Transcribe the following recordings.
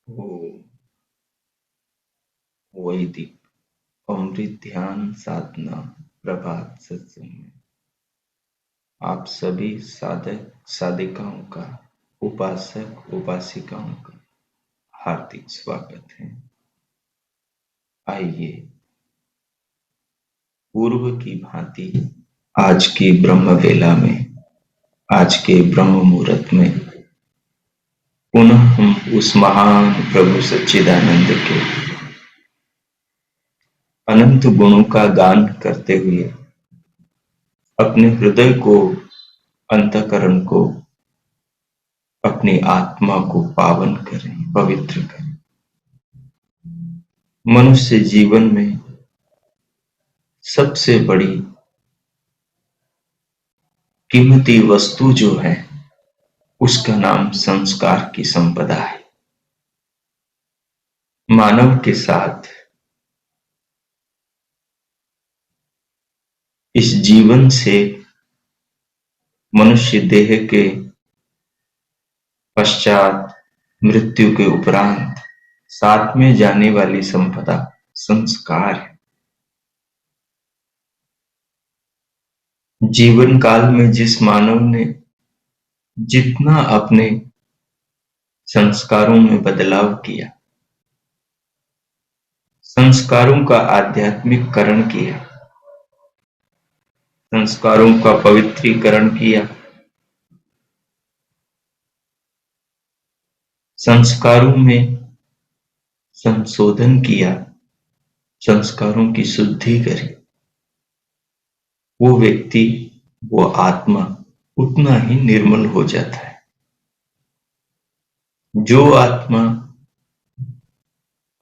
ओम वैदिक अमृत ध्यान साधना प्रभात सत्संग में आप सभी साधक साधिकाओं का, उपासक उपासिकाओं का हार्दिक स्वागत है। आइए पूर्व की भांति आज की ब्रह्म वेला में, आज के ब्रह्म मुहूर्त में पुनः हम उस महान प्रभु सच्चिदानंद के अनंत गुणों का गान करते हुए अपने हृदय को, अंतःकरण को, अपनी आत्मा को पावन करें, पवित्र करें। मनुष्य जीवन में सबसे बड़ी कीमती वस्तु जो है उसका नाम संस्कार की संपदा है। मानव के साथ इस जीवन से मनुष्य देह के पश्चात, मृत्यु के उपरांत साथ में जाने वाली संपदा संस्कार है। जीवन काल में जिस मानव ने जितना अपने संस्कारों में बदलाव किया, संस्कारों का आध्यात्मिककरण किया, संस्कारों का पवित्रीकरण किया, संस्कारों में संशोधन किया, संस्कारों की शुद्धि करी, वो व्यक्ति, वो आत्मा उतना ही निर्मल हो जाता है। जो आत्मा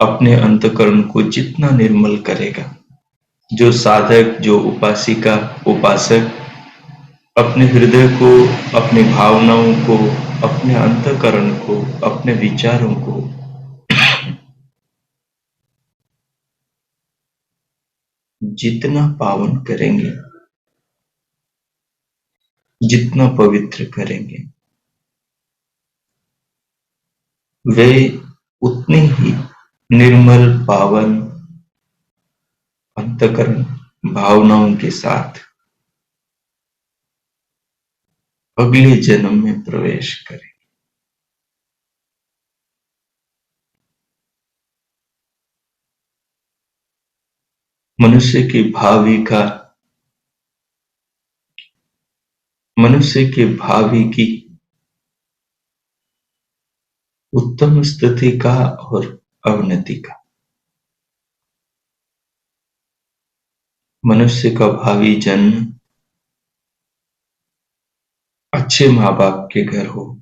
अपने अंतःकरण को जितना निर्मल करेगा, जो साधक, जो उपासिका उपासक अपने हृदय को, अपनी भावनाओं को, अपने अंतःकरण को, अपने विचारों को जितना पावन करेंगे, जितना पवित्र करेंगे, वे उतने ही निर्मल, पावन अंतःकरण भावनाओं के साथ अगले जन्म में प्रवेश करें। मनुष्य के भावी की उत्तम स्थिति का और अवनति का, मनुष्य का भावी जन्म अच्छे माँ बाप के घर हो,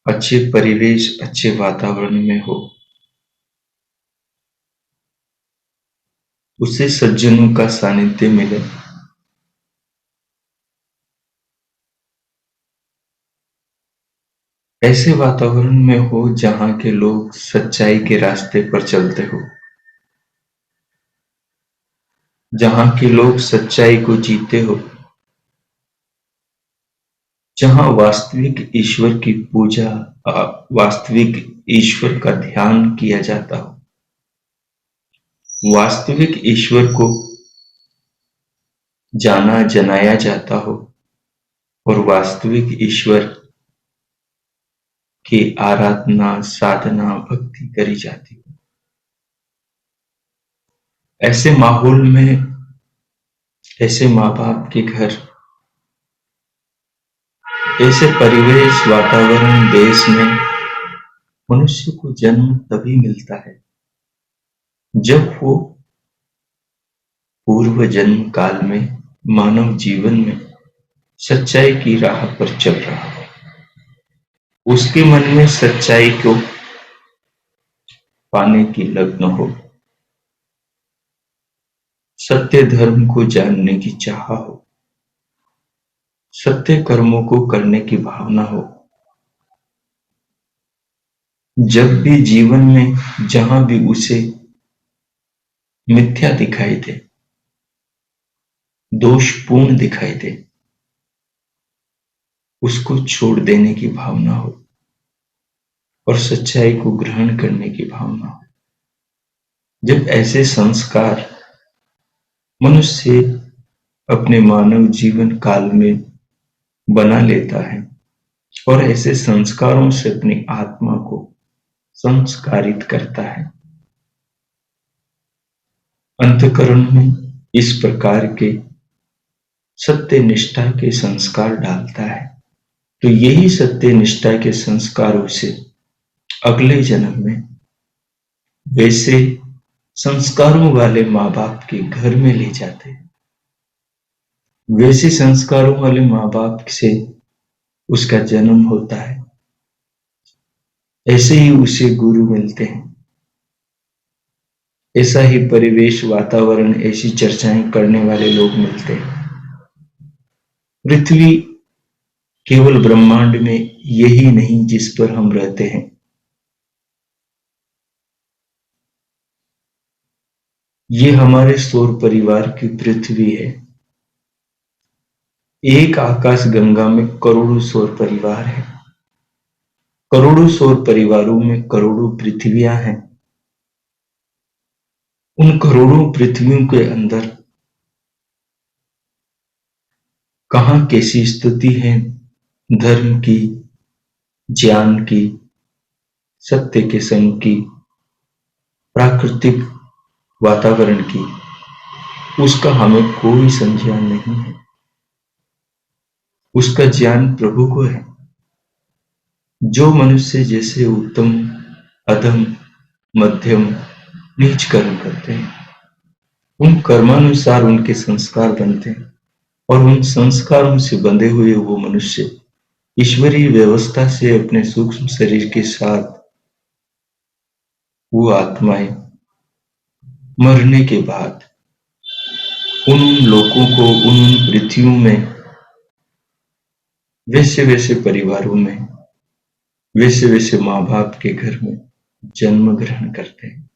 अच्छे परिवेश, अच्छे वातावरण में हो, उसे सज्जनों का सानिध्य मिले, ऐसे वातावरण में हो जहां के लोग सच्चाई के रास्ते पर चलते हो, जहां के लोग सच्चाई को जीते हो, जहां वास्तविक ईश्वर की पूजा, वास्तविक ईश्वर का ध्यान किया जाता हो, वास्तविक ईश्वर को जाना जनाया जाता हो और वास्तविक ईश्वर की आराधना, साधना, भक्ति करी जाती हो। ऐसे माहौल में, ऐसे माँ बाप के घर, ऐसे परिवेश, वातावरण, देश में मनुष्य को जन्म तभी मिलता है जब वो पूर्व जन्म काल में मानव जीवन में सच्चाई की राह पर चल रहा हो, उसके मन में सच्चाई को पाने की लगन हो, सत्य धर्म को जानने की चाह हो, सत्य कर्मों को करने की भावना हो। जब भी जीवन में जहां भी उसे मिथ्या दिखाई दे, दोषपूर्ण दिखाई दे, उसको छोड़ देने की भावना हो और सच्चाई को ग्रहण करने की भावना हो। जब ऐसे संस्कार मनुष्य अपने मानव जीवन काल में बना लेता है और ऐसे संस्कारों से अपनी आत्मा को संस्कारित करता है, अंतःकरण में इस प्रकार के सत्य निष्ठा के संस्कार डालता है, तो यही सत्य निष्ठा के संस्कारों से अगले जन्म में वैसे संस्कारों वाले माँ बाप के घर में ले जाते हैं। वैसे संस्कारों वाले माँ बाप से उसका जन्म होता है, ऐसे ही उसे गुरु मिलते हैं, ऐसा ही परिवेश, वातावरण, ऐसी चर्चाएं करने वाले लोग मिलते हैं। पृथ्वी केवल ब्रह्मांड में यही नहीं जिस पर हम रहते हैं, ये हमारे सौर परिवार की पृथ्वी है। एक आकाश गंगा में करोड़ों सौर परिवार है, करोड़ों सौर परिवारों में करोड़ों पृथ्वियां हैं। उन करोड़ों पृथ्वियों के अंदर कहां कैसी स्थिति है धर्म की, ज्ञान की, सत्य के संग की, प्राकृतिक वातावरण की, उसका हमें कोई संज्ञान नहीं है। उसका ज्ञान प्रभु को है। जो मनुष्य जैसे उत्तम, अधम, मध्यम, नीच कर्म करते हैं, उन कर्मानुसार उनके संस्कार बनते हैं और उन संस्कारों से बंधे हुए वो मनुष्य ईश्वरीय व्यवस्था से अपने सूक्ष्म शरीर के साथ वो आत्माएं मरने के बाद उन लोगों को, उन पृथ्वियों में, वैसे वैसे परिवारों में, वैसे वैसे माँ बाप के घर में जन्म ग्रहण करते हैं।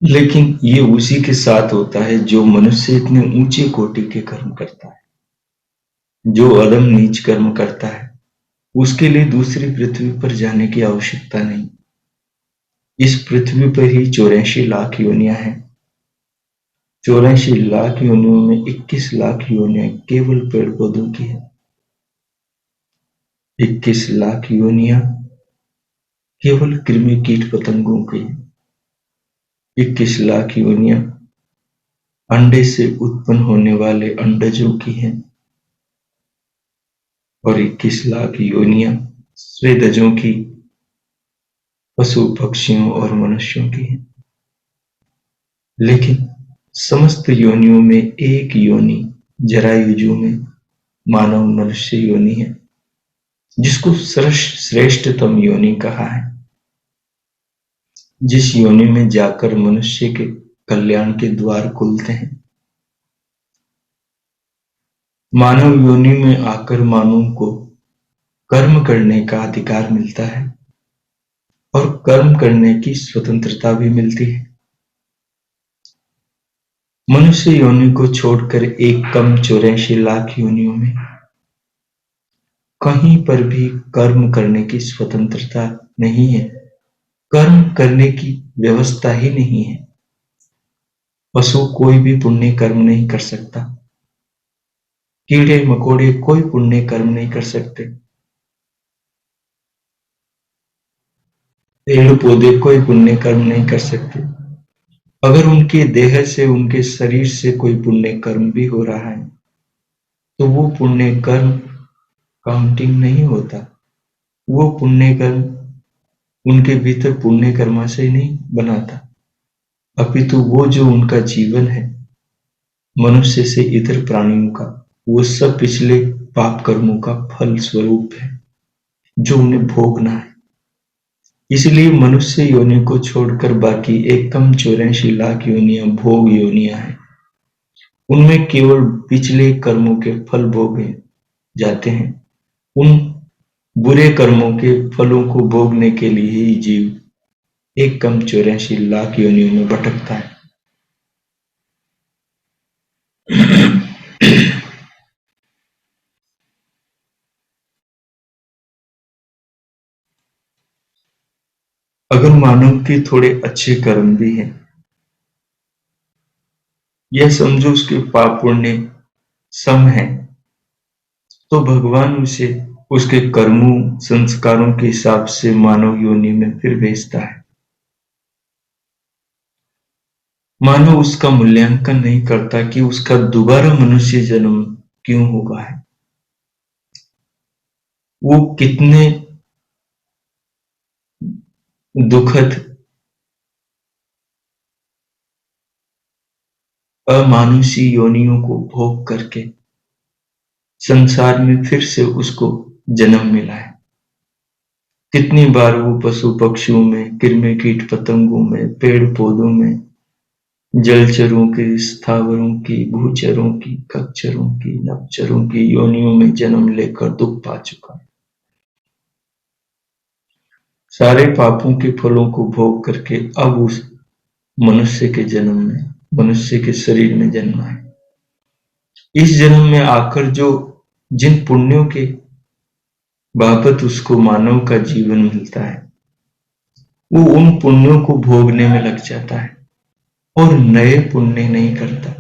लेकिन ये उसी के साथ होता है जो मनुष्य इतने ऊंचे कोटि के कर्म करता है। जो अधम नीच कर्म करता है उसके लिए दूसरी पृथ्वी पर जाने की आवश्यकता नहीं। इस पृथ्वी पर ही 84 लाख योनियां हैं। 84 लाख योनियों में 21 लाख योनियां केवल पेड़ पौधों की है। 21 लाख योनियां केवल कृमि कीट पतंगों की है। 21 लाख योनियां अंडे से उत्पन्न होने वाले अंडजों की हैं और 21 लाख योनियां स्वेदजों की, पशु पक्षियों और मनुष्यों की हैं। लेकिन समस्त योनियों में एक योनि जरायुजु में मानव मनुष्य योनि है, जिसको श्रेष्ठतम योनि कहा है। जिस योनि में जाकर मनुष्य के कल्याण के द्वार खुलते हैं। मानव योनि में आकर मानव को कर्म करने का अधिकार मिलता है और कर्म करने की स्वतंत्रता भी मिलती है। मनुष्य योनि को छोड़कर एक कम 84 लाख योनियों में कहीं पर भी कर्म करने की स्वतंत्रता नहीं है। कर्म करने की व्यवस्था ही नहीं है। पशु कोई भी पुण्य कर्म नहीं कर सकता। कीड़े मकोड़े कोई पुण्य कर्म नहीं कर सकते। पेड़ पौधे कोई पुण्य कर्म नहीं कर सकते। अगर उनके देह से, उनके शरीर से कोई पुण्य कर्म भी हो रहा है तो वो पुण्य कर्म काउंटिंग नहीं होता। वो पुण्य कर्म उनके भीतर पुण्य कर्माशय नहीं बनाता, अपितु वो जो उनका जीवन है मनुष्य से इतर प्राणियों का, वो सब पिछले पाप कर्मों का फल स्वरूप है जो उन्हें भोगना है। इसलिए मनुष्य योनि को छोड़कर बाकी एक कम 84 लाख योनियां भोग योनियां हैं। उनमें केवल पिछले कर्मों के फल भोगे जाते हैं। उन बुरे कर्मों के फलों को भोगने के लिए ही जीव एक कम 84 लाख योनियों में भटकता है। अगर मानव के थोड़े अच्छे कर्म भी हैं, यह समझो उसके पाप पुण्य सम है, तो भगवान उसे उसके कर्मों संस्कारों के हिसाब से मानव योनि में फिर भेजता है। मानव उसका मूल्यांकन नहीं करता कि उसका दोबारा मनुष्य जन्म क्यों हुआ है, वो कितने दुखद अमानुषी योनियों को भोग करके संसार में फिर से उसको जन्म मिला है। कितनी बार वो पशु पक्षियों में, कृमि कीट पतंगों में, पेड़ पौधों में, जलचरों के, स्थावरों की, भूचरों की, खच्चरों की, नभचरों की योनियों में जन्म लेकर दुख पा चुका है। सारे पापों के फलों को भोग करके अब उस मनुष्य के जन्म में, मनुष्य के शरीर में जन्मा है। इस जन्म में आकर जो जिन पुण्यों के बाबत उसको मानव का जीवन मिलता है, वो उन पुण्यों को भोगने में लग जाता है और नए पुण्य नहीं करता,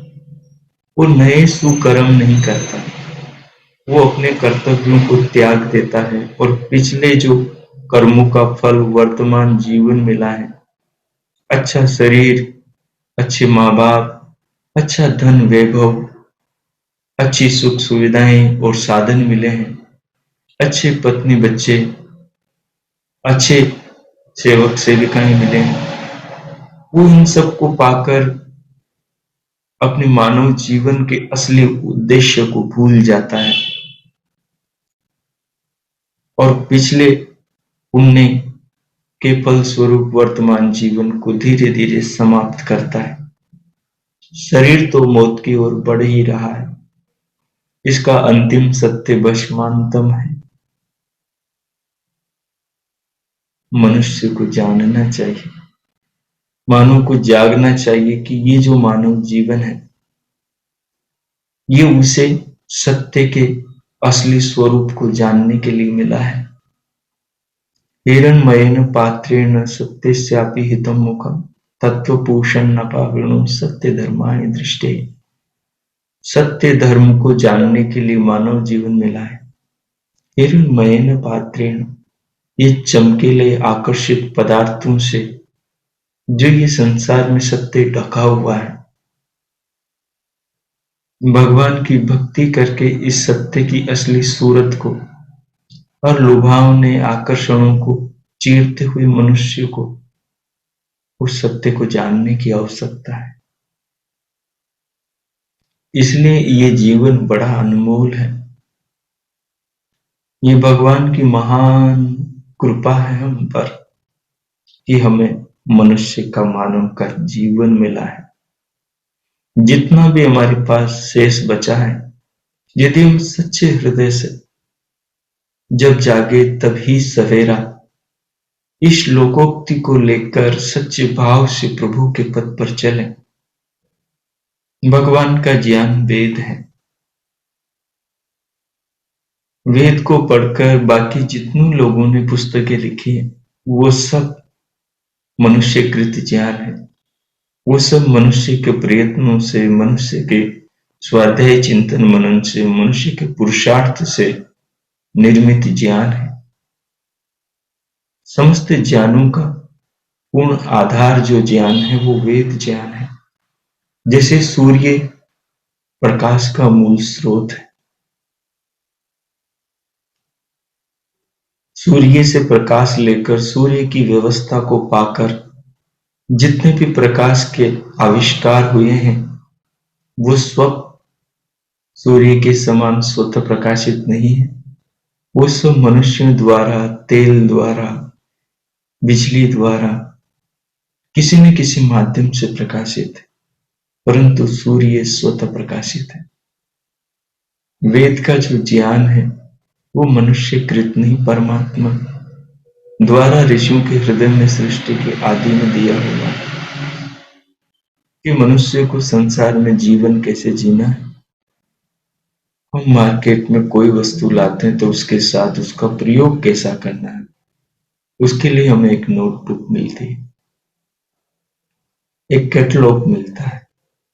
वो नए सुकर्म नहीं करता, वो अपने कर्तव्यों को त्याग देता है और पिछले जो कर्मों का फल वर्तमान जीवन मिला है, अच्छा शरीर, अच्छे माँ बाप, अच्छा धन वैभव, अच्छी सुख सुविधाएं और साधन मिले हैं, अच्छे पत्नी बच्चे, अच्छे सेवक सेविकाएं मिले हैं, वो इन सब को पाकर अपने मानव जीवन के असली उद्देश्य को भूल जाता है और पिछले पुण्य के फलस्वरूप वर्तमान जीवन को धीरे धीरे समाप्त करता है। शरीर तो मौत की ओर बढ़ ही रहा है, इसका अंतिम सत्य भस्मांतम है। मनुष्य को जानना चाहिए, मानव को जागना चाहिए कि ये जो मानव जीवन है, ये उसे सत्य के असली स्वरूप को जानने के लिए मिला है। हिरण्मयेन पात्रेण सत्यस्यापि हितं मुखं तत्त्वपूषन्नपावृणो सत्य धर्माणि दृष्टे। सत्य धर्म को जानने के लिए मानव जीवन मिला है। हिरण्मयेन पात्रेण, ये चमकीले आकर्षित पदार्थों से जो ये संसार में सत्य ढका हुआ है, भगवान की भक्ति करके इस सत्य की असली सूरत को और लुभावने आकर्षणों को चीरते हुए मनुष्य को उस सत्य को जानने की आवश्यकता है। इसलिए ये जीवन बड़ा अनमोल है। ये भगवान की महान कृपा है हम पर कि हमें मनुष्य का मानव का जीवन मिला है। जितना भी हमारे पास शेष बचा है, यदि हम सच्चे हृदय से जब जागे तभी सवेरा इस लोकोक्ति को लेकर सच्चे भाव से प्रभु के पद पर चलें। भगवान का ज्ञान वेद है। वेद को पढ़कर बाकी जितने लोगों ने पुस्तकें लिखी है, वो सब मनुष्यकृत ज्ञान है। वो सब मनुष्य के प्रयत्नों से, मनुष्य के स्वाध्याय चिंतन मनन से, मनुष्य के पुरुषार्थ से निर्मित ज्ञान है। समस्त ज्ञानों का पूर्ण आधार जो ज्ञान है वो वेद ज्ञान है। जैसे सूर्य प्रकाश का मूल स्रोत है, सूर्य से प्रकाश लेकर सूर्य की व्यवस्था को पाकर जितने भी प्रकाश के आविष्कार हुए हैं, वो सब सूर्य के समान स्वतः प्रकाशित नहीं है। वो सब मनुष्यों द्वारा, तेल द्वारा, बिजली द्वारा, किसी न किसी माध्यम से प्रकाशित है, परंतु सूर्य स्वतः प्रकाशित है। वेद का जो ज्ञान है वो मनुष्यकृत नहीं, परमात्मा द्वारा ऋषियों के हृदय में सृष्टि के आदि में दिया हुआ है कि मनुष्य को संसार में जीवन कैसे जीना है। हम मार्केट में कोई वस्तु लाते हैं तो उसके साथ उसका प्रयोग कैसा करना है, उसके लिए हमें एक नोटबुक मिलती है, एक कैटलॉग मिलता है,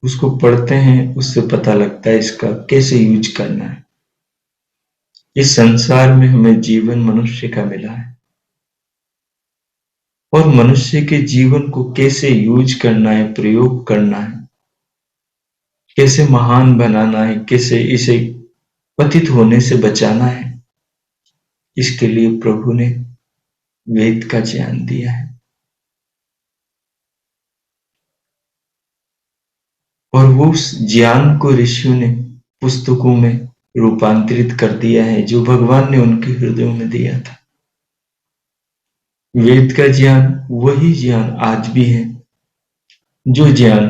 उसको पढ़ते हैं, उससे पता लगता है इसका कैसे यूज करना है। इस संसार में हमें जीवन मनुष्य का मिला है, और मनुष्य के जीवन को कैसे यूज करना है, प्रयोग करना है, कैसे महान बनाना है, कैसे इसे पतित होने से बचाना है, इसके लिए प्रभु ने वेद का ज्ञान दिया है। और वो उस ज्ञान को ऋषियों ने पुस्तकों में रूपांतरित कर दिया है, जो भगवान ने उनके हृदयों में दिया था। वेद का ज्ञान वही ज्ञान आज भी है, जो ज्ञान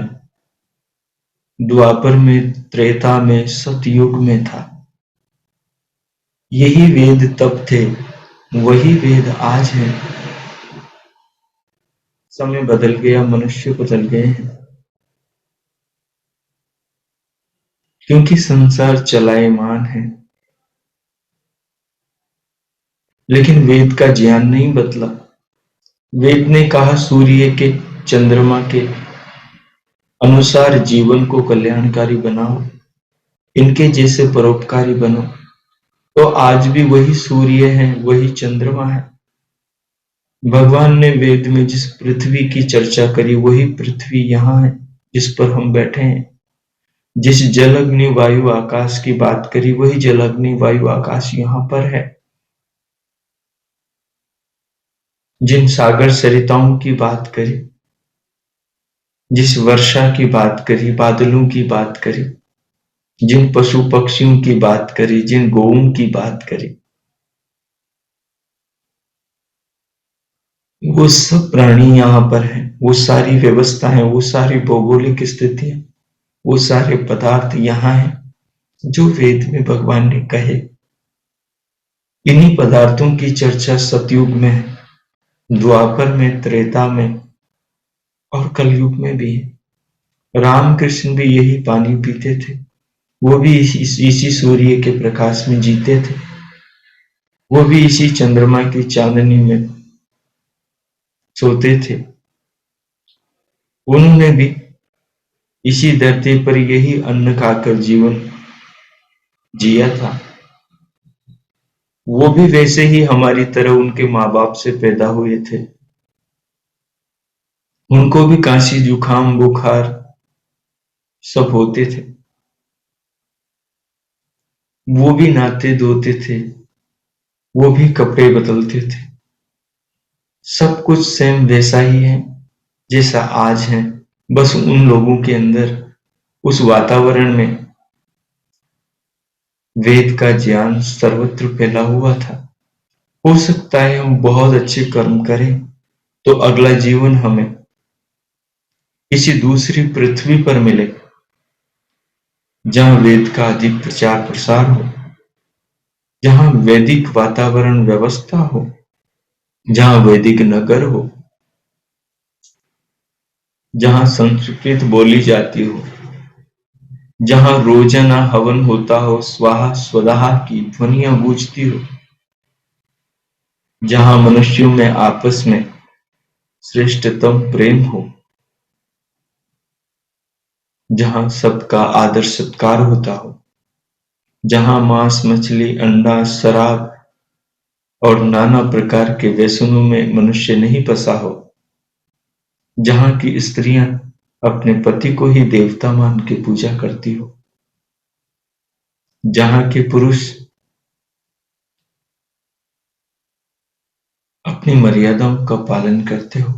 द्वापर में, त्रेता में, सतयुग में था। यही वेद तब थे, वही वेद आज है। समय बदल गया, मनुष्य बदल गए हैं, क्योंकि संसार चलायमान है, लेकिन वेद का ज्ञान नहीं बदला। वेद ने कहा सूर्य के, चंद्रमा के अनुसार जीवन को कल्याणकारी बनाओ, इनके जैसे परोपकारी बनो। तो आज भी वही सूर्य है, वही चंद्रमा है। भगवान ने वेद में जिस पृथ्वी की चर्चा करी, वही पृथ्वी यहाँ है जिस पर हम बैठे हैं। जिस जल अग्नि वायु आकाश की बात करी, वही जल अग्नि वायु आकाश यहाँ पर है। जिन सागर सरिताओं की बात करी, जिस वर्षा की बात करी, बादलों की बात करी, जिन पशु पक्षियों की बात करी, जिन गौओं की बात करी, वो सब प्राणी यहाँ पर हैं, वो सारी व्यवस्था है, वो सारी भौगोलिक स्थितियां, वो सारे पदार्थ यहाँ हैं जो वेद में भगवान ने कहे। इन्हीं पदार्थों की चर्चा सतयुग में है, द्वापर में, त्रेता में और कलयुग में भी है। रामकृष्ण भी यही पानी पीते थे, वो भी इसी सूर्य के प्रकाश में जीते थे, वो भी इसी चंद्रमा की चांदनी में सोते थे। उन्होंने भी इसी धरती पर यही अन्न खाकर जीवन जिया था। वो भी वैसे ही हमारी तरह उनके माँ बाप से पैदा हुए थे। उनको भी काशी, जुखाम, बुखार सब होते थे। वो भी नहाते धोते थे, वो भी कपड़े बदलते थे। सब कुछ सेम वैसा ही है जैसा आज है, बस उन लोगों के अंदर, उस वातावरण में वेद का ज्ञान सर्वत्र फैला हुआ था। हो सकता है हम बहुत अच्छे कर्म करें तो अगला जीवन हमें किसी दूसरी पृथ्वी पर मिले, जहां वेद का अधिक प्रचार प्रसार हो, जहां वैदिक वातावरण व्यवस्था हो, जहां वैदिक नगर हो, जहां संस्कृत बोली जाती हो, जहां रोजाना हवन होता हो, स्वाहा स्वधाहा की ध्वनियां गूंजती हो, जहां मनुष्यों में आपस में श्रेष्ठतम प्रेम हो, जहां सबका आदर सत्कार होता हो, जहां मांस, मछली, अंडा, शराब और नाना प्रकार के व्यसनों में मनुष्य नहीं फंसा हो, जहां की स्त्रियां अपने पति को ही देवता मान के पूजा करती हो, जहां के पुरुष अपनी मर्यादाओं का पालन करते हो।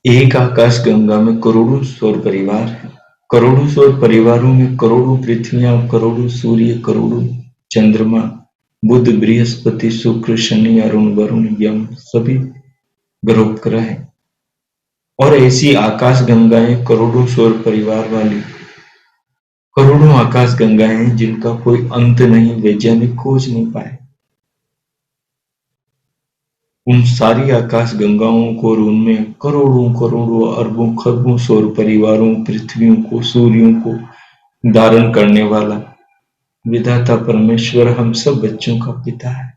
एक आकाश गंगा में करोड़ों सौर परिवार हैं। करोड़ों सौर परिवारों में करोड़ों पृथ्वियां, करोड़ों सूर्य, करोड़ों चंद्रमा, बुध, बृहस्पति, शुक्र, शनि, अरुण, वरुण, यम सभी ग्रहोपग्रह हैं। और ऐसी आकाश गंगाएं, करोड़ों सौर परिवार वाली करोड़ों आकाश गंगाएं हैं जिनका कोई अंत नहीं, वैज्ञानिक खोज नहीं पाए। उन सारी आकाश गंगाओं को और उनमें करोड़ों करोड़ों अरबों खरबों सौर परिवारों, पृथ्वियों को, सूर्यों को धारण करने वाला विधाता परमेश्वर हम सब बच्चों का पिता है।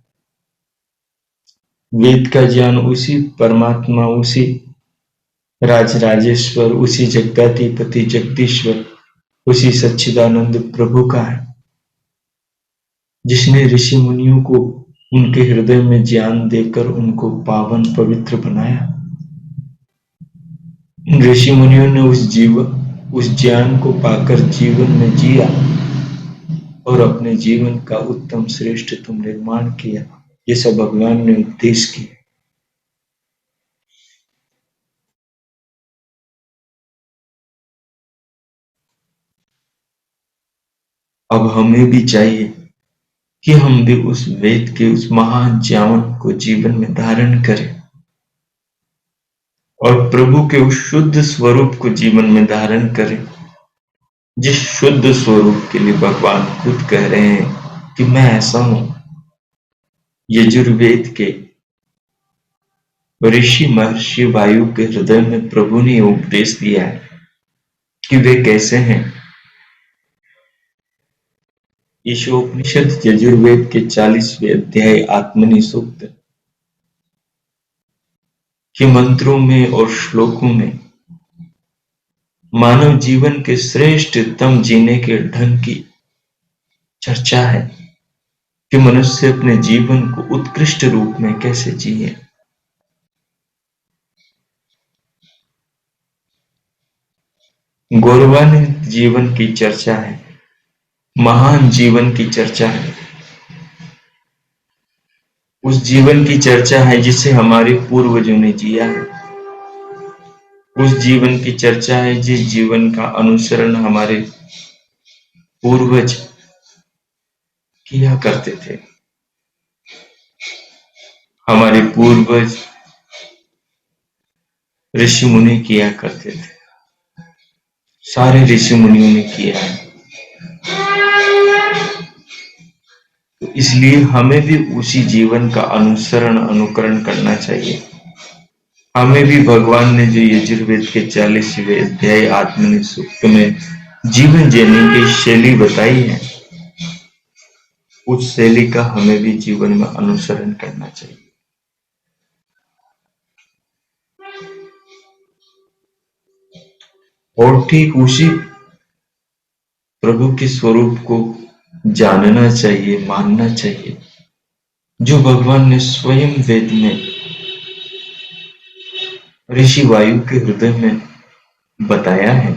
वेद का ज्ञान उसी परमात्मा, उसी राजराजेश्वर, उसी जगदाधिपति जगदीश्वर, उसी सच्चिदानंद प्रभु का है, जिसने ऋषि मुनियों को उनके हृदय में ज्ञान देकर उनको पावन पवित्र बनाया। ऋषि मुनियों ने उस ज्ञान को पाकर जीवन में जिया और अपने जीवन का उत्तम श्रेष्ठतम निर्माण किया। ये सब भगवान ने उपदेश किया। अब हमें भी चाहिए कि हम भी उस वेद के उस महान ज्ञान को जीवन में धारण करें और प्रभु के उस शुद्ध स्वरूप को जीवन में धारण करें, जिस शुद्ध स्वरूप के लिए भगवान खुद कह रहे हैं कि मैं ऐसा हूं। यजुर्वेद के ऋषि महर्षि वायु के हृदय में प्रभु ने उपदेश दिया है कि वे कैसे हैं। ईशोपनिषद यजुर्वेद के 40वें अध्याय आत्मनि सूक्त के मंत्रों में और श्लोकों में मानव जीवन के श्रेष्ठतम जीने के ढंग की चर्चा है कि मनुष्य अपने जीवन को उत्कृष्ट रूप में कैसे जिए। गौरवान्वित जीवन की चर्चा है, महान जीवन की चर्चा है, उस जीवन की चर्चा है जिसे हमारे पूर्वजों ने जिया है। उस जीवन की चर्चा है जिस जीवन का अनुसरण हमारे पूर्वज किया करते थे। हमारे पूर्वज ऋषि मुनि किया करते थे, सारे ऋषि मुनियों ने किया है। तो इसलिए हमें भी उसी जीवन का अनुसरण अनुकरण करना चाहिए। हमें भी भगवान ने जो यजुर्वेद के 40वें अध्याय आत्मनि सूक्त में जीवन जीने की शैली बताई है, उस शैली का हमें भी जीवन में अनुसरण करना चाहिए। और ठीक उसी प्रभु के स्वरूप को जानना चाहिए, मानना चाहिए, जो भगवान ने स्वयं वेद में ऋषि वायु के हृदय में बताया है,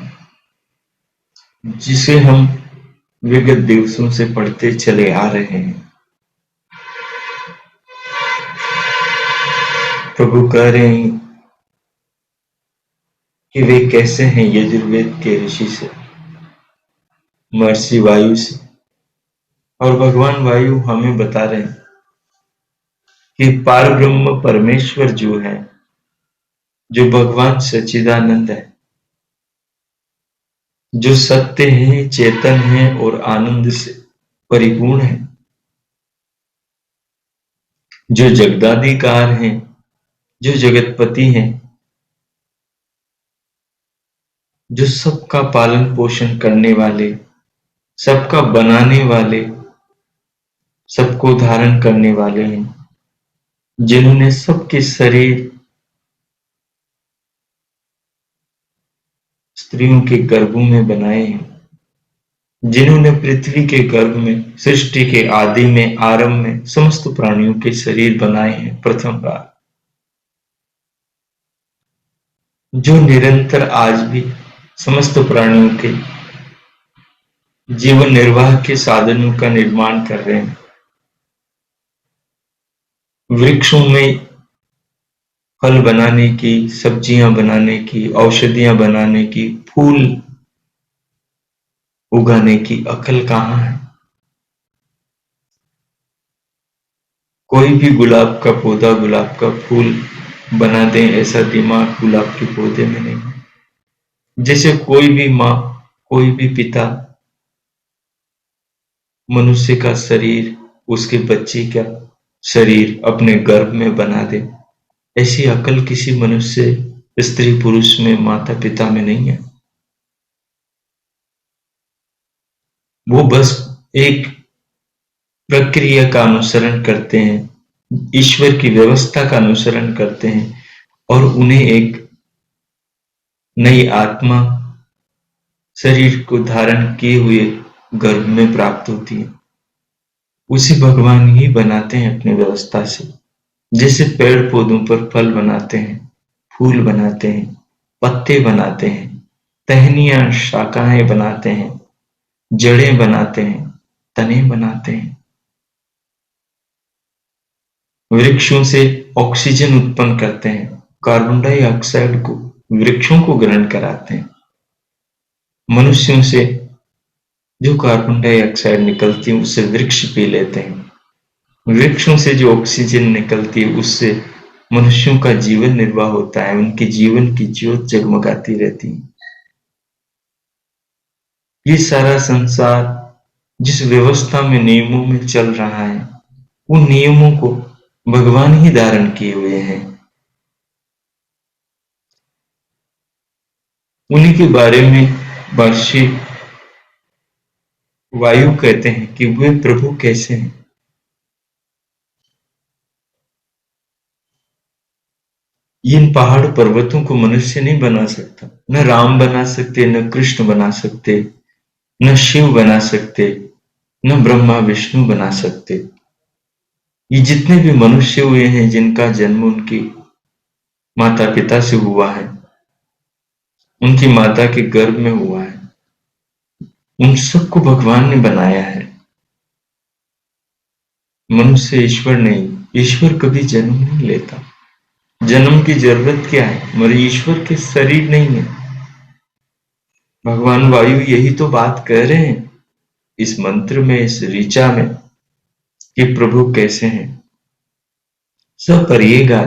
जिसे हम विगत दिवसों से पढ़ते चले आ रहे हैं। प्रभु कह रहे हैं कि वे कैसे हैं यजुर्वेद के ऋषि से, महर्षि वायु से। और भगवान वायु हमें बता रहे हैं कि पारब्रह्म परमेश्वर जो है, जो भगवान सच्चिदानंद है, जो सत्य है, चेतन है और आनंद से परिपूर्ण है, जो जगदाधिकार है, जो जगतपति है, जो सबका पालन पोषण करने वाले, सबका बनाने वाले, सबको धारण करने वाले हैं, जिन्होंने सबके शरीर स्त्रियों के गर्भों में बनाए हैं, जिन्होंने पृथ्वी के गर्भ में सृष्टि के आदि में आरंभ में समस्त प्राणियों के शरीर बनाए हैं प्रथम बार, जो निरंतर आज भी समस्त प्राणियों के जीवन निर्वाह के साधनों का निर्माण कर रहे हैं। वृक्षों में फल बनाने की, सब्जियां बनाने की, औषधियां बनाने की, फूल उगाने की अकल कहाँ है? कोई भी गुलाब का पौधा, गुलाब का फूल बना दे, ऐसा दिमाग गुलाब के पौधे में नहीं है। जैसे कोई भी माँ, कोई भी पिता मनुष्य का शरीर, उसके बच्चे का शरीर अपने गर्भ में बना दे, ऐसी अकल किसी मनुष्य, स्त्री पुरुष में, माता पिता में नहीं है। वो बस एक प्रक्रिया का अनुसरण करते हैं, ईश्वर की व्यवस्था का अनुसरण करते हैं और उन्हें एक नई आत्मा शरीर को धारण किए हुए गर्भ में प्राप्त होती है। उसे भगवान ही बनाते हैं अपनी व्यवस्था से। जैसे पेड़ पौधों पर फल बनाते हैं, फूल बनाते हैं, पत्ते बनाते हैं, टहनियाँ शाखाएं बनाते हैं, जड़ें बनाते हैं, तने बनाते हैं। वृक्षों से ऑक्सीजन उत्पन्न करते हैं, कार्बन डाइऑक्साइड को वृक्षों को ग्रहण कराते हैं। मनुष्यों से जो कार्बन डाइऑक्साइड निकलती है उससे वृक्ष पी लेते हैं। वृक्षों से जो ऑक्सीजन निकलती है उससे मनुष्यों का जीवन निर्वाह होता है, उनके जीवन की ज्योत जगमगाती रहती है। ये सारा संसार जिस व्यवस्था में नियमों में चल रहा है, उन नियमों को भगवान ही धारण किए हुए हैं। उन्हीं के बारे में महर्षि वायु कहते हैं कि वे प्रभु कैसे हैं। इन पहाड़ पर्वतों को मनुष्य नहीं बना सकता, न राम बना सकते, न कृष्ण बना सकते, न शिव बना सकते, न ब्रह्मा विष्णु बना सकते। ये जितने भी मनुष्य हुए हैं जिनका जन्म उनकी माता पिता से हुआ है, उनकी माता के गर्भ में हुआ है, उन सबको भगवान ने बनाया है। मनुष्य ईश्वर नहीं, ईश्वर कभी जन्म नहीं लेता। जन्म की जरूरत क्या है? मगर ईश्वर के शरीर नहीं है। भगवान वायु यही तो बात कह रहे हैं इस मंत्र में, इस ऋचा में, कि प्रभु कैसे हैं। सपरिएगा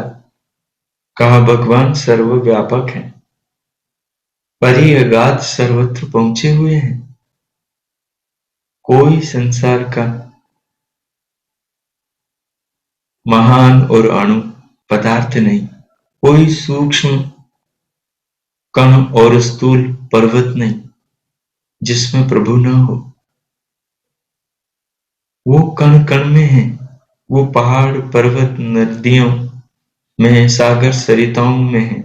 कहा भगवान सर्वव्यापक है, परिअगाध सर्वत्र पहुंचे हुए हैं। कोई संसार का महान और अणु पदार्थ नहीं, कोई सूक्ष्म कण और स्थूल पर्वत नहीं जिसमें प्रभु न हो। वो कण कण में है, वो पहाड़ पर्वत नदियों में, सागर सरिताओं में है,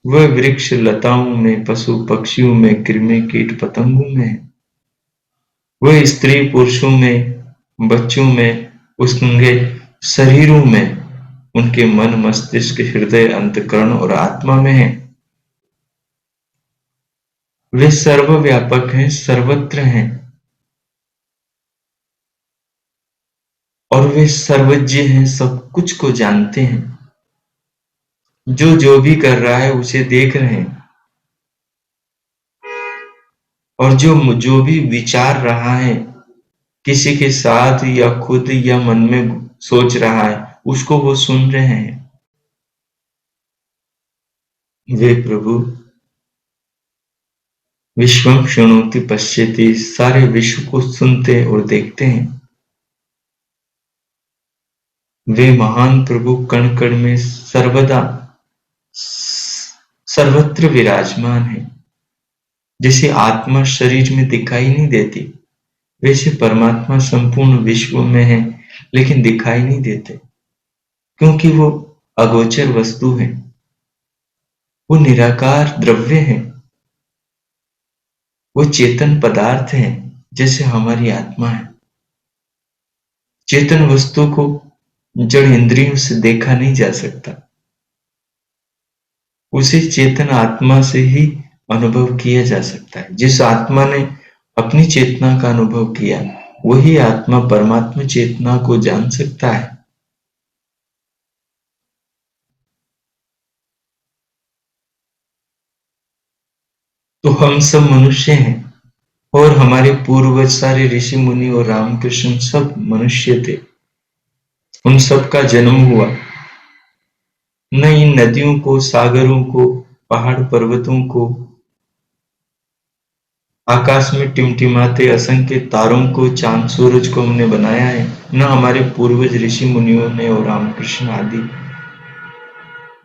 वह वृक्ष लताओं में, पशु पक्षियों में, कृमि कीट पतंगों में है, वह स्त्री पुरुषों में, बच्चों में, उनके शरीरों में, उनके मन मस्तिष्क हृदय अंतःकरण और आत्मा में है। वे सर्वव्यापक हैं, सर्वत्र हैं और वे सर्वज्ञ हैं, सब कुछ को जानते हैं। जो भी कर रहा है उसे देख रहे हैं और जो भी विचार रहा है किसी के साथ या खुद या मन में सोच रहा है उसको वो सुन रहे हैं। वे प्रभु विश्वम शृणोति पश्यति, सारे विश्व को सुनते और देखते हैं। वे महान प्रभु कण कण में सर्वदा सर्वत्र विराजमान है। जैसे आत्मा शरीर में दिखाई नहीं देती, वैसे परमात्मा संपूर्ण विश्व में है लेकिन दिखाई नहीं देते, क्योंकि वो अगोचर वस्तु है, वो निराकार द्रव्य है, वो चेतन पदार्थ है जैसे हमारी आत्मा है। चेतन वस्तु को जड़ इंद्रियों से देखा नहीं जा सकता, उसे चेतन आत्मा से ही अनुभव किया जा सकता है। जिस आत्मा ने अपनी चेतना का अनुभव किया वही आत्मा परमात्मा चेतना को जान सकता है। तो हम सब मनुष्य हैं और हमारे पूर्वज सारे ऋषि मुनि और रामकृष्ण सब मनुष्य थे। उन सब का जन्म हुआ, न इन नदियों को, सागरों को, पहाड़ पर्वतों को, आकाश में टिमटिमाते असंख्य तारों को, चांद सूरज को हमने बनाया है, न हमारे पूर्वज ऋषि मुनियों ने और रामकृष्ण आदि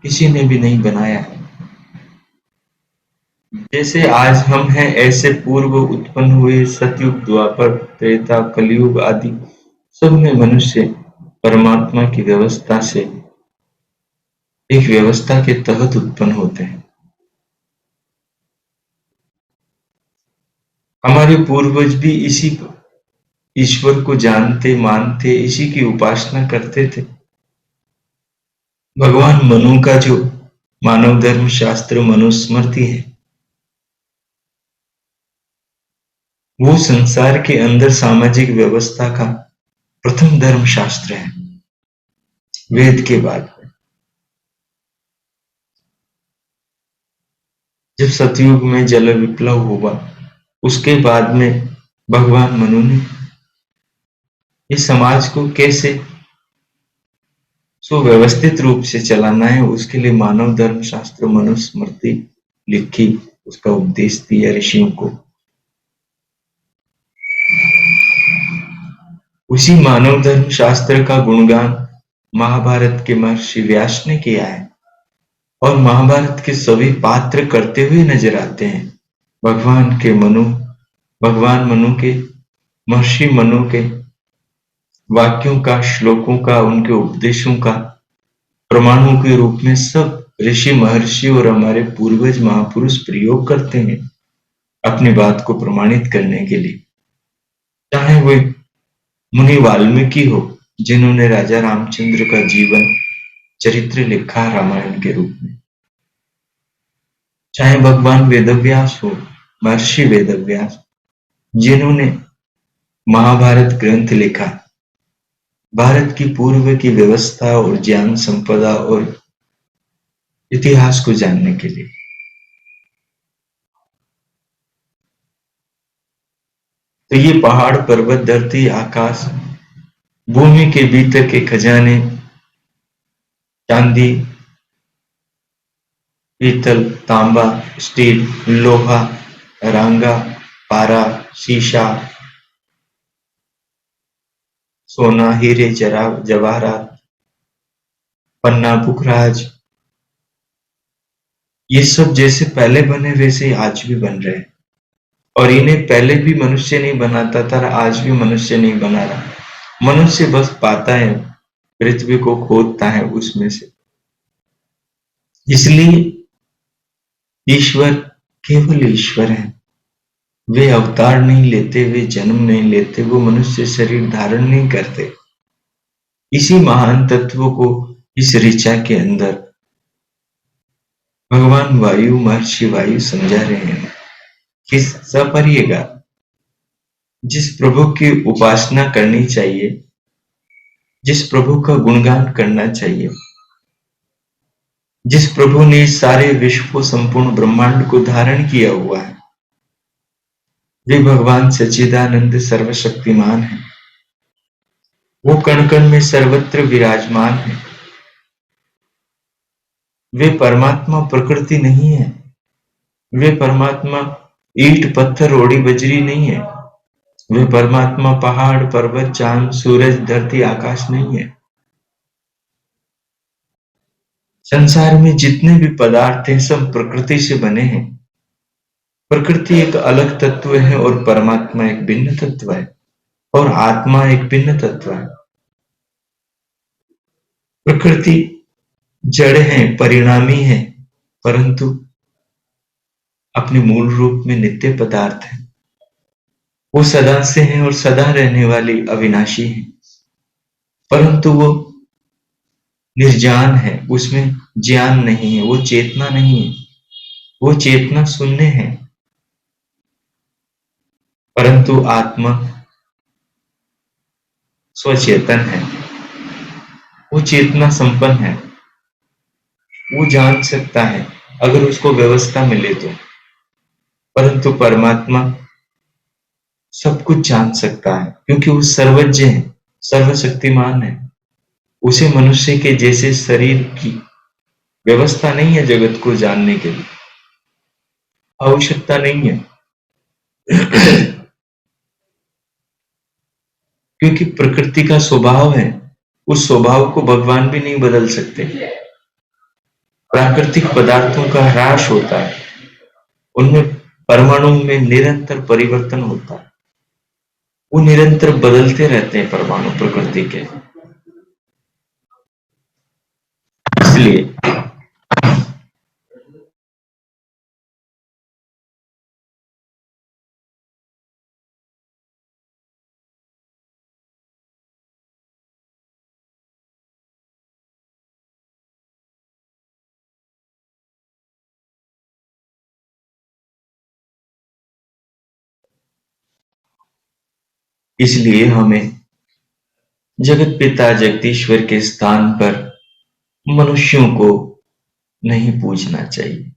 किसी ने भी नहीं बनाया है। जैसे आज हम हैं ऐसे पूर्व उत्पन्न हुए सतयुग, द्वापर, त्रेता, कलयुग आदि सब में मनुष्य परमात्मा की व्यवस्था से, एक व्यवस्था के तहत उत्पन्न होते हैं। हमारे पूर्वज भी इसी ईश्वर को जानते, मानते, इसी की उपासना करते थे। भगवान मनु का जो मानव धर्म शास्त्र मनुस्मृति है, वो संसार के अंदर सामाजिक व्यवस्था का प्रथम धर्म शास्त्र है, वेद के बाद। जब सतयुग में जल विप्लव हुआ, उसके बाद में भगवान मनु ने इस समाज को कैसे सुव्यवस्थित रूप से चलाना है, उसके लिए मानव धर्म शास्त्र मनुस्मृति लिखी, उसका उपदेश दिया ऋषियों को। उसी मानव धर्म शास्त्र का गुणगान महाभारत के महर्षि व्यास ने किया है, और महाभारत के सभी पात्र करते हुए नजर आते हैं। भगवान मनु के, महर्षि मनु के वाक्यों का, श्लोकों का, उनके उपदेशों का प्रमाणों के रूप में सब ऋषि, महर्षि और हमारे पूर्वज महापुरुष प्रयोग करते हैं अपनी बात को प्रमाणित करने के लिए। चाहे वे मुनि वाल्मीकि हो, जिन्होंने राजा रामचंद्र का जीवन चरित्र लिखा रामायण के रूप में, चाहे भगवान वेदव्यास हो, महर्षि वेदव्यास, जिन्होंने महाभारत ग्रंथ लिखा भारत की पूर्व की व्यवस्था और ज्ञान संपदा और इतिहास को जानने के लिए। तो ये पहाड़, पर्वत, धरती, आकाश, भूमि के भीतर के खजाने, चांदी, पीतल, तांबा, स्टील, लोहा, रांगा, पारा, शीशा, सोना, हीरे, जवाहरात, पन्ना, पुखराज, ये सब जैसे पहले बने वैसे आज भी बन रहे हैं। और इन्हें पहले भी मनुष्य नहीं बनाता था, आज भी मनुष्य नहीं बना रहा। मनुष्य बस पाता है, पृथ्वी को खोदता है उसमें से। इसलिए ईश्वर केवल ईश्वर है। वे अवतार नहीं लेते, वे जन्म नहीं लेते, वो मनुष्य शरीर धारण नहीं करते। इसी महान तत्व को इस ऋचा के अंदर भगवान वायु, महर्षि वायु समझा रहे हैं कि सपरिएगा, जिस प्रभु की उपासना करनी चाहिए, जिस प्रभु का गुणगान करना चाहिए, जिस प्रभु ने सारे विश्व को, संपूर्ण ब्रह्मांड को धारण किया हुआ है, वे भगवान सच्चिदानंद सर्वशक्तिमान है। वो कण कण में सर्वत्र विराजमान है। वे परमात्मा प्रकृति नहीं है। वे परमात्मा ईंट, पत्थर, रोड़ी, बजरी नहीं है। वे परमात्मा पहाड़, पर्वत, चांद, सूरज, धरती, आकाश नहीं है। संसार में जितने भी पदार्थ हैं सब प्रकृति से बने हैं। प्रकृति एक अलग तत्व है और परमात्मा एक भिन्न तत्व है, और आत्मा एक भिन्न तत्व है। प्रकृति जड़ है, परिणामी है, परंतु अपने मूल रूप में नित्य पदार्थ है। वो सदा से है और सदा रहने वाली अविनाशी है, परंतु वो निर्जान है, उसमें ज्ञान नहीं है, वो चेतना नहीं है। वो चेतना शून्य है, परंतु आत्मा स्वचेतन है। वो चेतना संपन्न है, वो जान सकता है अगर उसको व्यवस्था मिले तो। परंतु परमात्मा सब कुछ जान सकता है, क्योंकि वो सर्वज्ञ है, सर्वशक्तिमान है। उसे मनुष्य के जैसे शरीर की व्यवस्था नहीं है जगत को जानने के लिए, आवश्यकता नहीं है। क्योंकि प्रकृति का स्वभाव है, उस स्वभाव को भगवान भी नहीं बदल सकते। प्राकृतिक पदार्थों का ह्रास होता है, उनमें परमाणु में निरंतर परिवर्तन होता है। वो निरंतर बदलते रहते हैं परमाणु प्रकृति के। इसलिए इसलिए हमें जगत पिता जगदीश्वर के स्थान पर मनुष्यों को नहीं पूजना चाहिए।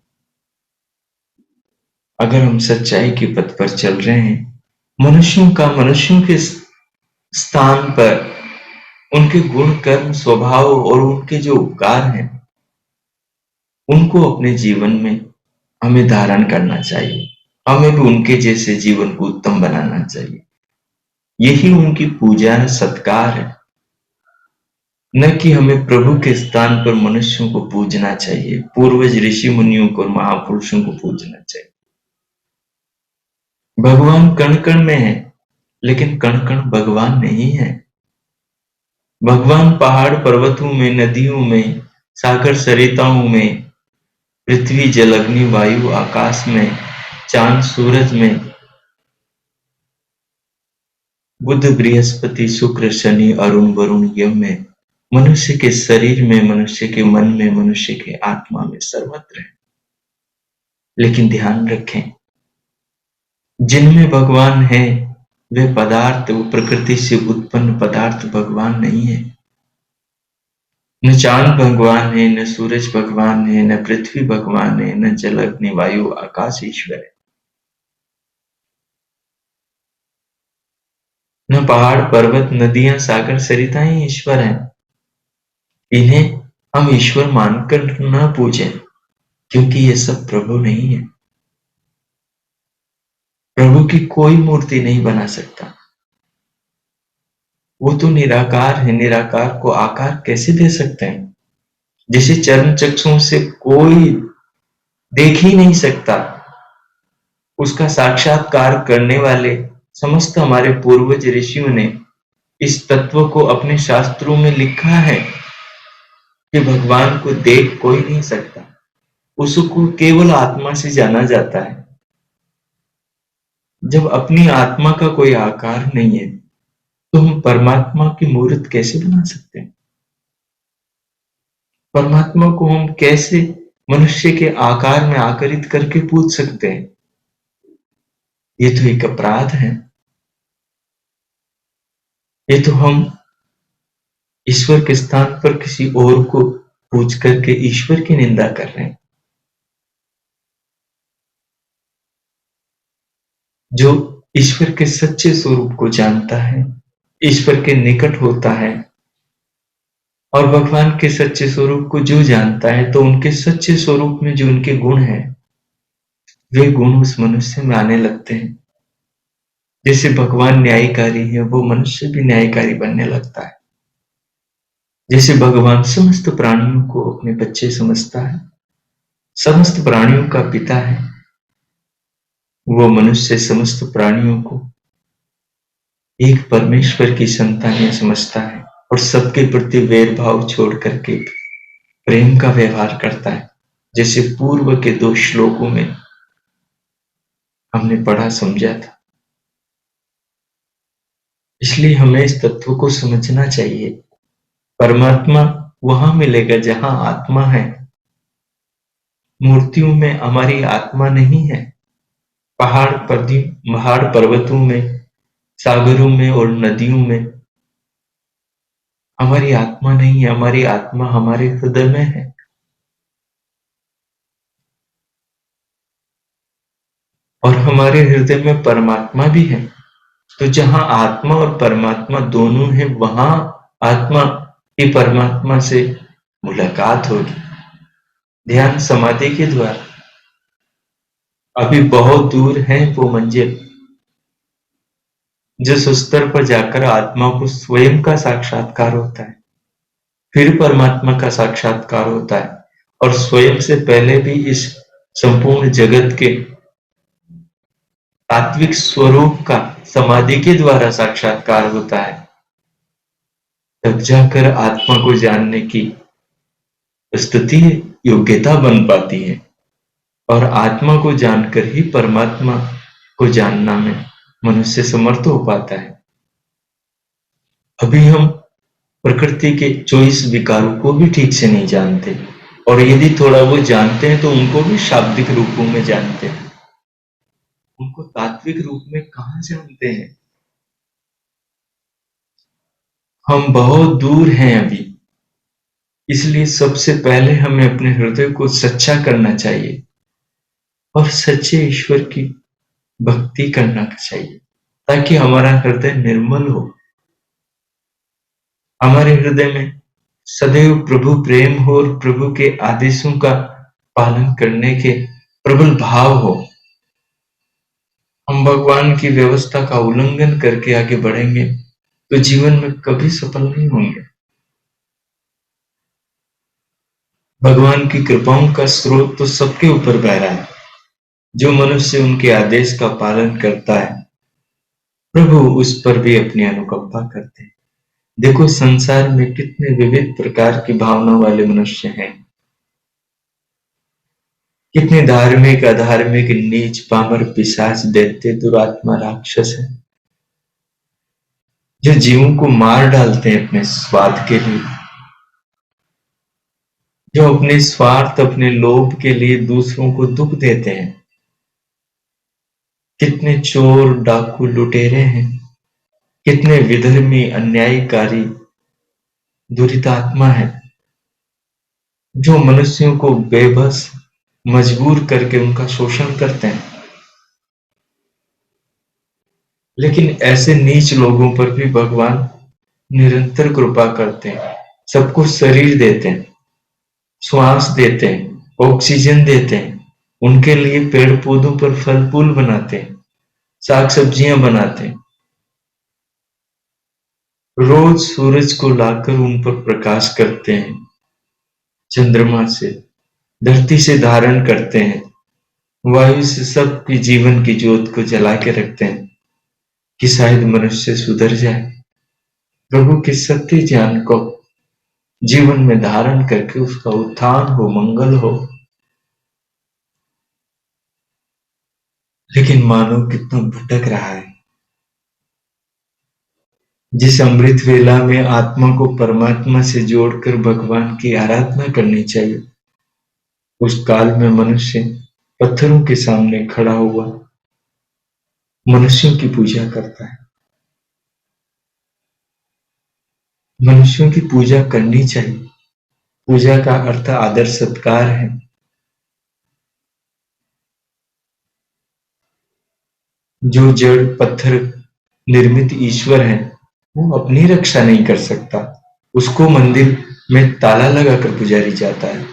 अगर हम सच्चाई के पथ पर चल रहे हैं, मनुष्यों के स्थान पर उनके गुण कर्म स्वभाव और उनके जो उपकार हैं उनको अपने जीवन में हमें धारण करना चाहिए। हमें भी उनके जैसे जीवन को उत्तम बनाना चाहिए। यही उनकी पूजा है, सत्कार है। न कि हमें प्रभु के स्थान पर मनुष्यों को पूजना चाहिए, पूर्वज ऋषि मुनियों को और महापुरुषों को पूजना चाहिए। भगवान कण कण में है, लेकिन कण कण भगवान नहीं है। भगवान पहाड़ पर्वतों में, नदियों में, सागर सरिताओं में, पृथ्वी जल अग्नि वायु आकाश में, चांद सूरज में, बुध बृहस्पति शुक्र शनि अरुण वरुण यम में, मनुष्य के शरीर में, मनुष्य के मन में, मनुष्य के आत्मा में, सर्वत्र है। लेकिन ध्यान रखें, जिनमें भगवान है वे पदार्थ, वो प्रकृति से उत्पन्न पदार्थ भगवान नहीं है। न चांद भगवान है, न सूरज भगवान है, न पृथ्वी भगवान है, न जल अग्नि वायु आकाश ईश्वर है। न पहाड़ पर्वत नदियां सागर सरिताएं ईश्वर हैं। इन्हें हम ईश्वर मानकर न पूजें, क्योंकि ये सब प्रभु नहीं है। प्रभु की कोई मूर्ति नहीं बना सकता। वो तो निराकार है, निराकार को आकार कैसे दे सकते हैं? जिसे चर्म चक्षुओं से कोई देख ही नहीं सकता, उसका साक्षात्कार करने वाले समस्त हमारे पूर्वज ऋषियों ने इस तत्व को अपने शास्त्रों में लिखा है कि भगवान को देख कोई नहीं सकता, उसको केवल आत्मा से जाना जाता है। जब अपनी आत्मा का कोई आकार नहीं है तो हम परमात्मा की मूर्त कैसे बना सकते हैं? परमात्मा को हम कैसे मनुष्य के आकार में आकरित करके पूज सकते हैं? ये तो एक अपराध है। ये तो हम ईश्वर के स्थान पर किसी और को पूज करके ईश्वर की निंदा कर रहे हैं। जो ईश्वर के सच्चे स्वरूप को जानता है, ईश्वर के निकट होता है, और भगवान के सच्चे स्वरूप को जो जानता है, तो उनके सच्चे स्वरूप में जो उनके गुण हैं, वे गुण उस मनुष्य में आने लगते हैं। जैसे भगवान न्यायकारी है, वो मनुष्य भी न्यायकारी बनने लगता है। जैसे भगवान समस्त प्राणियों को अपने बच्चे समझता है, समस्त प्राणियों का पिता है, वो मनुष्य समस्त प्राणियों को एक परमेश्वर की संतानें समझता है और सबके प्रति वैर भाव छोड़ करके प्रेम का व्यवहार करता है। जैसे पूर्व के 2 श्लोकों में हमने पढ़ा समझा था। इसलिए हमें इस तत्व को समझना चाहिए। परमात्मा वहां मिलेगा जहां आत्मा है। मूर्तियों में हमारी आत्मा नहीं है। पहाड़ पर्वतों में, सागरों में और नदियों में हमारी आत्मा नहीं है। हमारी आत्मा हमारे हृदय में है। और हमारे हृदय में परमात्मा भी है। तो जहां आत्मा और परमात्मा दोनों है, वहां आत्मा की परमात्मा से मुलाकात होगी, ध्यान समाधि के द्वारा। अभी बहुत दूर है वो मंजिल, जिस स्तर पर जाकर आत्मा को स्वयं का साक्षात्कार होता है, फिर परमात्मा का साक्षात्कार होता है, और स्वयं से पहले भी इस संपूर्ण जगत के तात्विक स्वरूप का समाधि के द्वारा साक्षात्कार होता है, तब जाकर आत्मा को जानने की स्तुति योग्यता बन पाती है, और आत्मा को जानकर ही परमात्मा को जानना में मनुष्य समर्थ हो पाता है। अभी हम प्रकृति के 24 विकारों को भी ठीक से नहीं जानते, और यदि थोड़ा वो जानते हैं तो उनको भी शाब्दिक रूपों में जानते हैं, उनको तात्विक रूप में कहाँ जानते हैं। हम बहुत दूर हैं अभी, इसलिए सबसे पहले हमें अपने हृदय को सच्चा करना चाहिए और सच्चे ईश्वर की भक्ति करना चाहिए, ताकि हमारा हृदय निर्मल हो, हमारे हृदय में सदैव प्रभु प्रेम हो और प्रभु के आदेशों का पालन करने के प्रबल भाव हो। हम भगवान की व्यवस्था का उल्लंघन करके आगे बढ़ेंगे तो जीवन में कभी सफल नहीं होंगे। भगवान की कृपाओं का स्रोत तो सबके ऊपर बह रहा है। जो मनुष्य उनके आदेश का पालन करता है, प्रभु उस पर भी अपनी अनुकंपा करते हैं। देखो संसार में कितने विविध प्रकार की भावना वाले मनुष्य हैं, कितने धार्मिक, अधार्मिक, नीच, पामर, पिशाच, दैत्य, दुरात्मा, राक्षस है, जो जीवों को मार डालते हैं अपने स्वार्थ के लिए, जो अपने स्वार्थ, अपने लोभ के लिए दूसरों को दुख देते हैं। कितने चोर, डाकू, लुटेरे हैं, कितने विधर्मी, अन्यायकारी, दुरितात्मा है, जो मनुष्यों को बेबस मजबूर करके उनका शोषण करते हैं। लेकिन ऐसे नीच लोगों पर भी भगवान निरंतर कृपा करते हैं, सबको शरीर देते हैं, श्वास देते हैं, ऑक्सीजन देते हैं, उनके लिए पेड़ पौधों पर फल फूल बनाते हैं, साग सब्जियां बनाते हैं, रोज सूरज को लाकर उन पर प्रकाश करते हैं, चंद्रमा से, धरती से धारण करते हैं, वायु से सबकी जीवन की ज्योत को जला के रखते हैं कि शायद मनुष्य सुधर जाए, प्रभु के सत्य ज्ञान को जीवन में धारण करके उसका उत्थान हो, मंगल हो। लेकिन मानव कितना भटक रहा है। जिस अमृत वेला में आत्मा को परमात्मा से जोड़कर भगवान की आराधना करनी चाहिए, उस काल में मनुष्य पत्थरों के सामने खड़ा हुआ मनुष्यों की पूजा करता है। मनुष्यों की पूजा करनी चाहिए। पूजा का अर्थ आदर सत्कार है। जो जड़ पत्थर निर्मित ईश्वर है, वो अपनी रक्षा नहीं कर सकता, उसको मंदिर में ताला लगाकर पुजारी जाता है।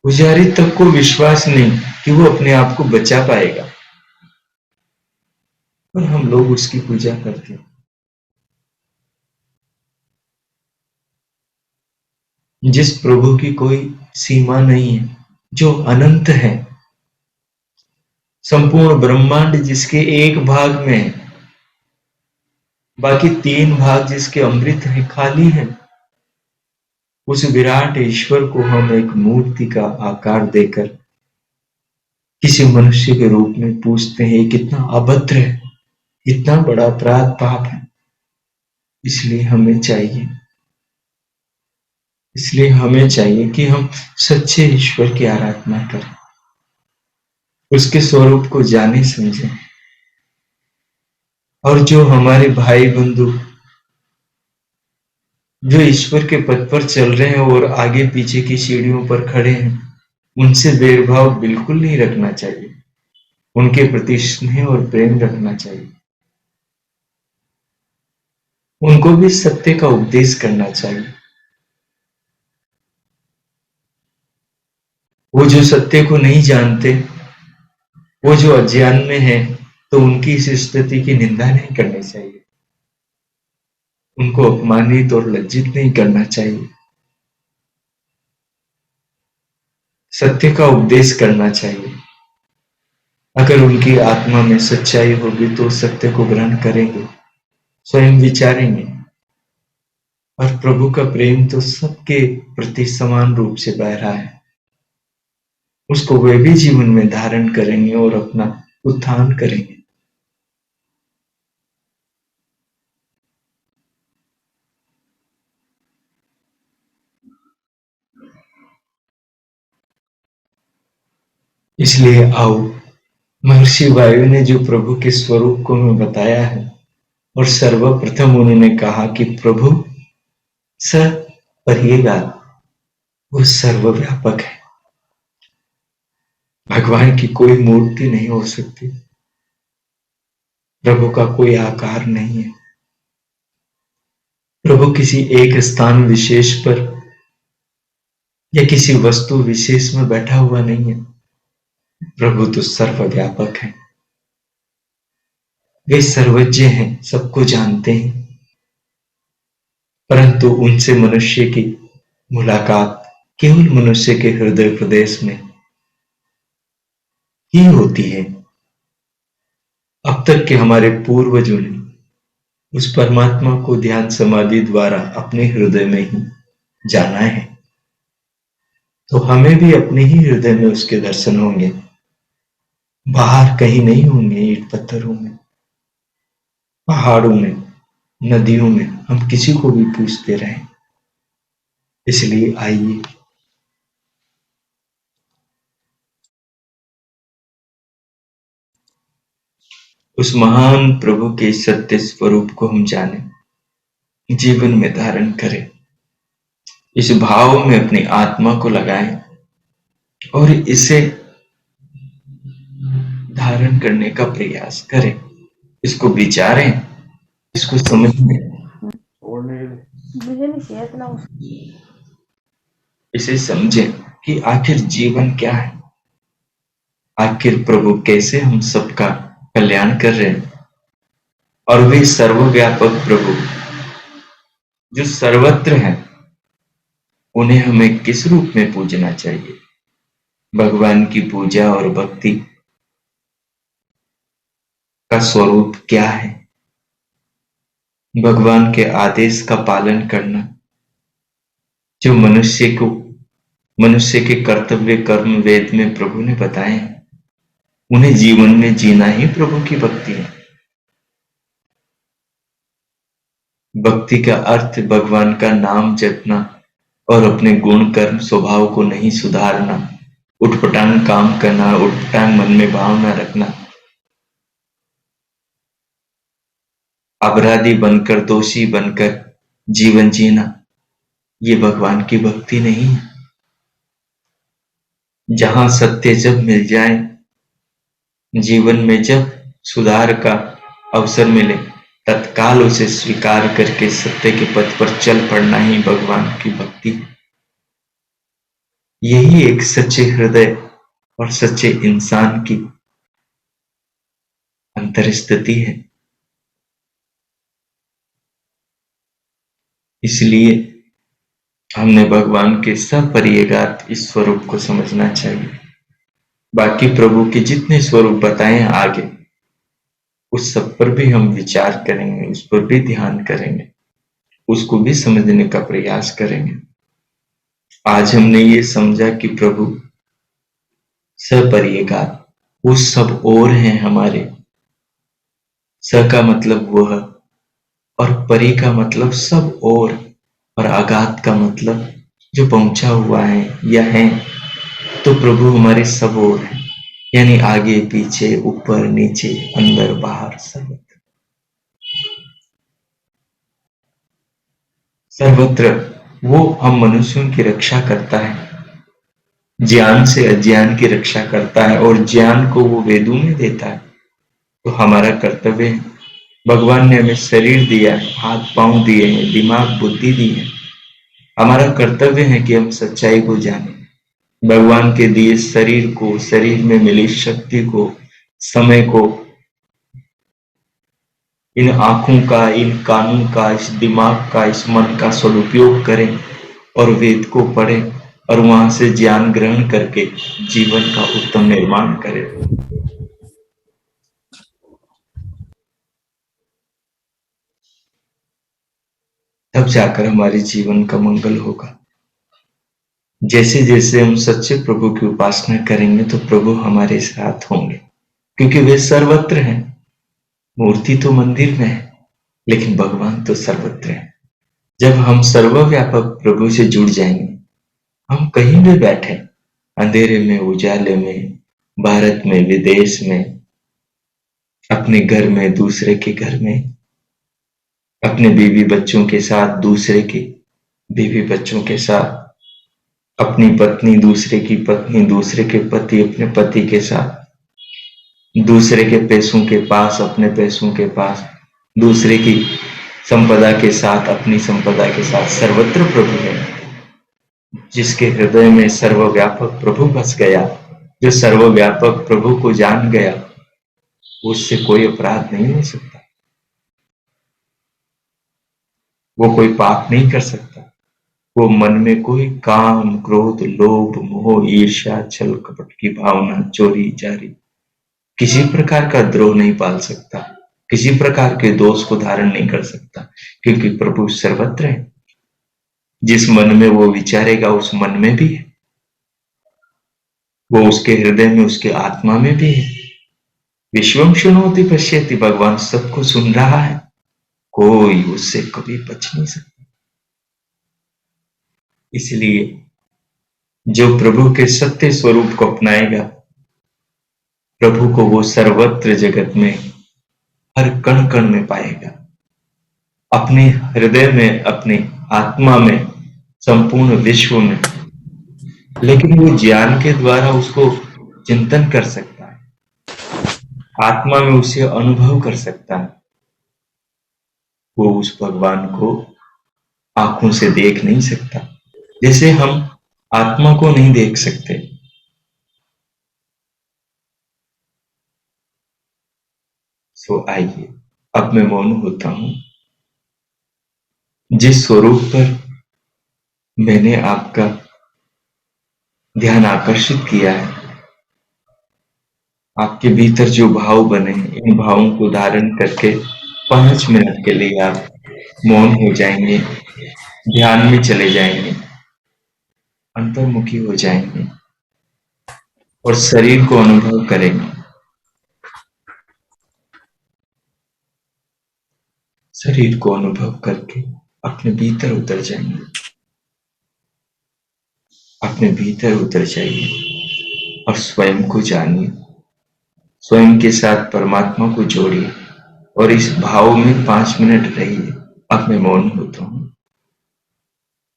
पुजारी तक को विश्वास नहीं कि वो अपने आप को बचा पाएगा, पर हम लोग उसकी पूजा करते हैं। जिस प्रभु की कोई सीमा नहीं है, जो अनंत है, संपूर्ण ब्रह्मांड जिसके एक भाग में है, बाकी 3 भाग जिसके अमृत है, खाली है, उस विराट ईश्वर को हम एक मूर्ति का आकार देकर किसी मनुष्य के रूप में पूछते हैं, कितना अभद्र है, इतना बड़ा अपराध पाप है। इसलिए हमें चाहिए कि हम सच्चे ईश्वर की आराधना करें, उसके स्वरूप को जाने समझें। और जो हमारे भाई बंधु जो ईश्वर के पथ पर चल रहे हैं और आगे पीछे की सीढ़ियों पर खड़े हैं, उनसे भेदभाव बिल्कुल नहीं रखना चाहिए, उनके प्रति स्नेह और प्रेम रखना चाहिए, उनको भी सत्य का उपदेश करना चाहिए। वो जो सत्य को नहीं जानते, वो जो अज्ञान में है, तो उनकी इस स्थिति की निंदा नहीं करनी चाहिए, उनको अपमानित और लज्जित नहीं करना चाहिए, सत्य का उपदेश करना चाहिए। अगर उनकी आत्मा में सच्चाई होगी तो सत्य को ग्रहण करेंगे, स्वयं विचारेंगे। और प्रभु का प्रेम तो सबके प्रति समान रूप से बह रहा है, उसको वे भी जीवन में धारण करेंगे और अपना उत्थान करेंगे। इसलिए आओ, महर्षि वायु ने जो प्रभु के स्वरूप को हमें बताया है, और सर्वप्रथम उन्होंने कहा कि प्रभु स परिएगा, वो सर्वव्यापक है। भगवान की कोई मूर्ति नहीं हो सकती, प्रभु का कोई आकार नहीं है, प्रभु किसी एक स्थान विशेष पर या किसी वस्तु विशेष में बैठा हुआ नहीं है। प्रभु तो सर्वव्यापक है, वे सर्वज्ञ हैं, सबको जानते हैं। परंतु उनसे मनुष्य की मुलाकात केवल मनुष्य के हृदय प्रदेश में ही होती है। अब तक के हमारे पूर्वजों ने उस परमात्मा को ध्यान समाधि द्वारा अपने हृदय में ही जाना है, तो हमें भी अपने ही हृदय में उसके दर्शन होंगे, बाहर कहीं नहीं होंगे। ईंट पत्थरों में, पहाड़ों में, नदियों में हम किसी को भी पूछते रहें। इसलिए आइए, उस महान प्रभु के सत्य स्वरूप को हम जानें, जीवन में धारण करें, इस भाव में अपनी आत्मा को लगाएं और इसे धारण करने का प्रयास करें, इसको विचारें, इसको समझें, इसे समझें कि आखिर जीवन क्या है, आखिर प्रभु कैसे हम सबका कल्याण कर रहे हैं। और वे सर्वव्यापक प्रभु जो सर्वत्र हैं, उन्हें हमें किस रूप में पूजना चाहिए। भगवान की पूजा और भक्ति का स्वरूप क्या है? भगवान के आदेश का पालन करना, जो मनुष्य के कर्तव्य कर्म वेद में प्रभु ने बताए हैं, उन्हें जीवन में जीना ही प्रभु की भक्ति है। भक्ति का अर्थ भगवान का नाम जपना और अपने गुण कर्म स्वभाव को नहीं सुधारना, उठपटांग काम करना, उठपटांग मन में भावना रखना, अपराधी बनकर, दोषी बनकर जीवन जीना, ये भगवान की भक्ति नहीं है। जहां सत्य जब मिल जाए, जीवन में जब सुधार का अवसर मिले, तत्काल उसे स्वीकार करके सत्य के पथ पर चल पड़ना ही भगवान की भक्ति है। यही एक सच्चे हृदय और सच्चे इंसान की अंतर्स्थिति है। इसलिए हमने भगवान के सपरियगात इस स्वरूप को समझना चाहिए। बाकी प्रभु के जितने स्वरूप बताए हैं आगे, उस सब पर भी हम विचार करेंगे, उस पर भी ध्यान करेंगे, उसको भी समझने का प्रयास करेंगे। आज हमने ये समझा कि प्रभु सपरियगात, वो सब और हैं हमारे। स का मतलब वह, और परि का मतलब सब और आगात का मतलब जो पहुंचा हुआ है या है। तो प्रभु हमारे सब और हैं, यानी आगे पीछे, ऊपर नीचे, अंदर बाहर, सर्वत्र। सर्वत्र वो हम मनुष्यों की रक्षा करता है, ज्ञान से अज्ञान की रक्षा करता है, और ज्ञान को वो वेदों में देता है। तो हमारा कर्तव्य है, भगवान ने हमें शरीर दिया है, हाथ पांव दिए हैं, दिमाग बुद्धि दी है, हमारा कर्तव्य है कि हम सच्चाई को जानें, भगवान के दिए शरीर को, शरीर में मिली शक्ति को, समय को, इन आंखों का, इन कानों का, इस दिमाग का, इस मन का सदुपयोग करें और वेद को पढ़ें और वहां से ज्ञान ग्रहण करके जीवन का उत्तम निर्माण करें। तब जाकर हमारे जीवन का मंगल होगा। जैसे जैसे हम सच्चे प्रभु की उपासना करेंगे तो प्रभु हमारे साथ होंगे, क्योंकि वे सर्वत्र हैं। मूर्ति तो मंदिर में है, लेकिन भगवान तो सर्वत्र है। जब हम सर्वव्यापक प्रभु से जुड़ जाएंगे, हम कहीं भी बैठे, अंधेरे में, उजाले में, भारत में, विदेश में, अपने घर में, दूसरे के घर में, अपने बीवी बच्चों के साथ, दूसरे के बीवी बच्चों के साथ, अपनी पत्नी, दूसरे की पत्नी, दूसरे के पति, अपने पति के साथ, दूसरे के पैसों के पास, अपने पैसों के पास, दूसरे की संपदा के साथ, अपनी संपदा के साथ, सर्वत्र प्रभु है। जिसके हृदय में सर्वव्यापक प्रभु बस गया, जो सर्वव्यापक प्रभु को जान गया, उससे कोई अपराध नहीं हो सकता, वो कोई पाप नहीं कर सकता। वो मन में कोई काम, क्रोध, लोभ, मोह, ईर्ष्या, छल कपट की भावना, चोरी जारी, किसी प्रकार का द्रोह नहीं पाल सकता, किसी प्रकार के दोष को धारण नहीं कर सकता, क्योंकि प्रभु सर्वत्र है। जिस मन में वो विचारेगा उस मन में भी है, वो उसके हृदय में, उसके आत्मा में भी है। विश्वम शुनोति पश्यति, भगवान सबको सुन रहा है, कोई उससे कभी बच नहीं सकता। इसलिए जो प्रभु के सत्य स्वरूप को अपनाएगा, प्रभु को वो सर्वत्र जगत में, हर कण कण में पाएगा, अपने हृदय में, अपनी आत्मा में, संपूर्ण विश्व में। लेकिन वो ज्ञान के द्वारा उसको चिंतन कर सकता है, आत्मा में उसे अनुभव कर सकता है। वो उस भगवान को आंखों से देख नहीं सकता, जैसे हम आत्मा को नहीं देख सकते। सो आइए, अब मैं मौन होता हूं। जिस स्वरूप पर मैंने आपका ध्यान आकर्षित किया है, आपके भीतर जो भाव बने हैं, इन भावों को धारण करके 5 मिनट के लिए आप मौन हो जाएंगे, ध्यान में चले जाएंगे, अंतर्मुखी हो जाएंगे और शरीर को अनुभव करेंगे। शरीर को अनुभव करके अपने भीतर उतर जाएंगे, अपने भीतर उतर जाइए और स्वयं को जानिए, स्वयं के साथ परमात्मा को जोड़िए और इस भाव में 5 मिनट रहिए। अब मैं मौन होता हूं।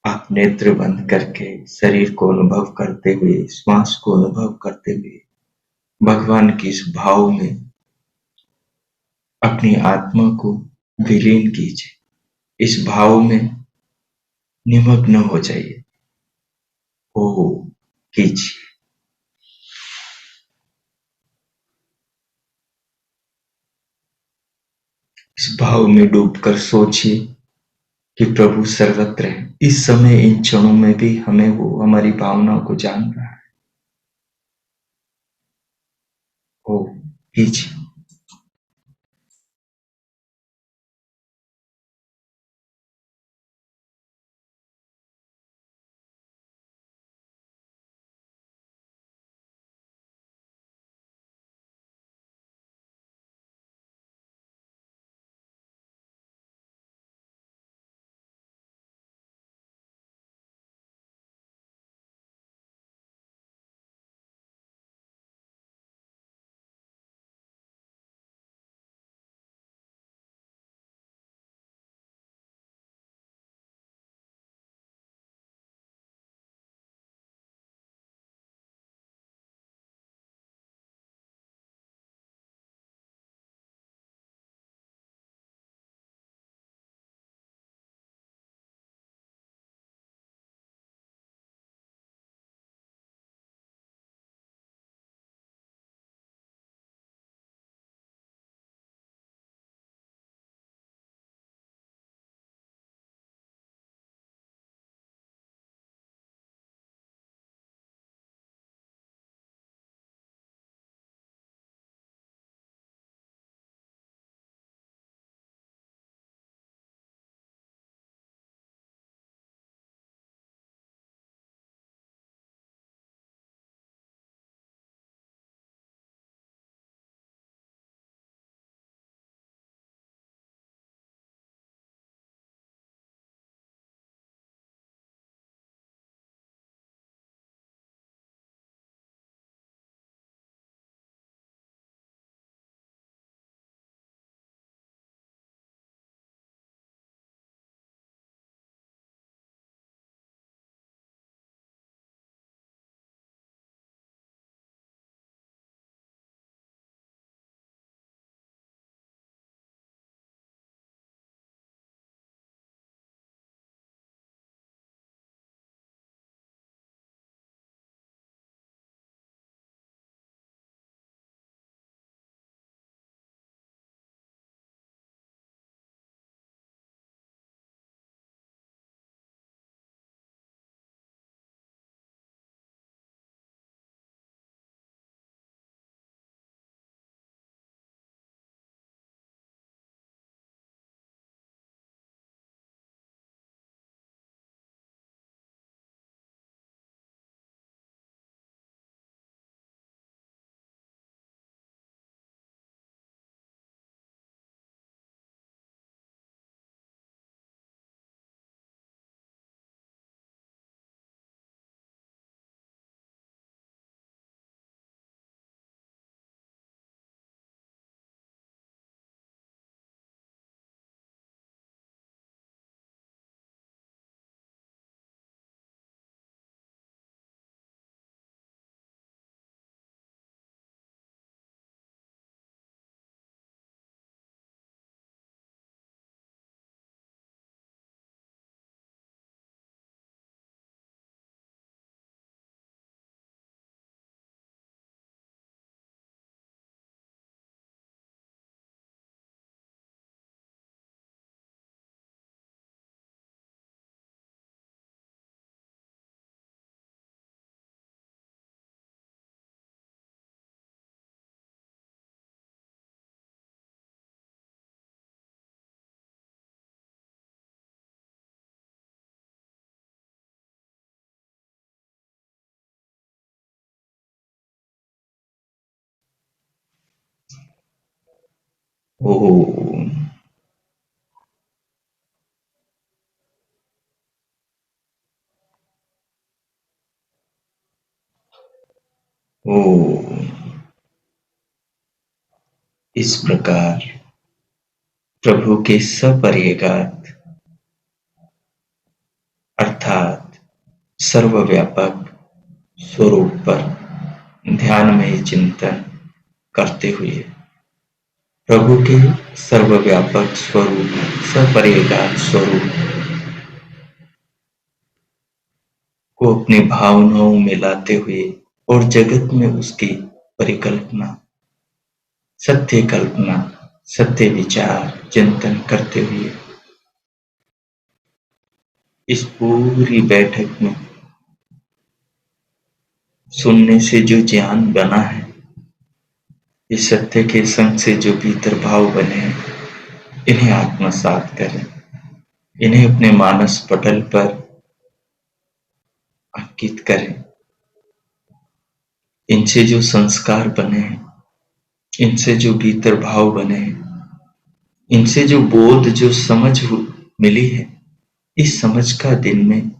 आप नेत्र बंद करके शरीर को अनुभव करते हुए, श्वास को अनुभव करते हुए, भगवान की इस भाव में अपनी आत्मा को विलीन कीजिए, इस भाव में निमग्न हो जाइए। ओ कीजिए। इस भाव में डूबकर सोचिए कि प्रभु सर्वत्र है। इस समय, इन क्षणों में भी हमें वो हमारी भावनाओं को जान रहा है। ओ कीजिए। ओम। ओम। इस प्रकार प्रभु के सपर्यगात अर्थात सर्वव्यापक स्वरूप पर ध्यान में चिंतन करते हुए प्रभु के सर्वव्यापक स्वरूप सपर्यगात स्वरूप को अपनी भावनाओं में लाते हुए और जगत में उसकी परिकल्पना, सत्य कल्पना, सत्य विचार चिंतन करते हुए इस पूरी बैठक में सुनने से जो ज्ञान बना है, इस सत्य के संग से जो भीतर भाव बने हैं, इन्हें आत्मसात करें, इन्हें अपने मानस पटल पर अंकित करें। इनसे जो संस्कार बने हैं, इनसे जो भीतर भाव बने हैं, इनसे जो बोध जो समझ मिली है, इस समझ का दिन में,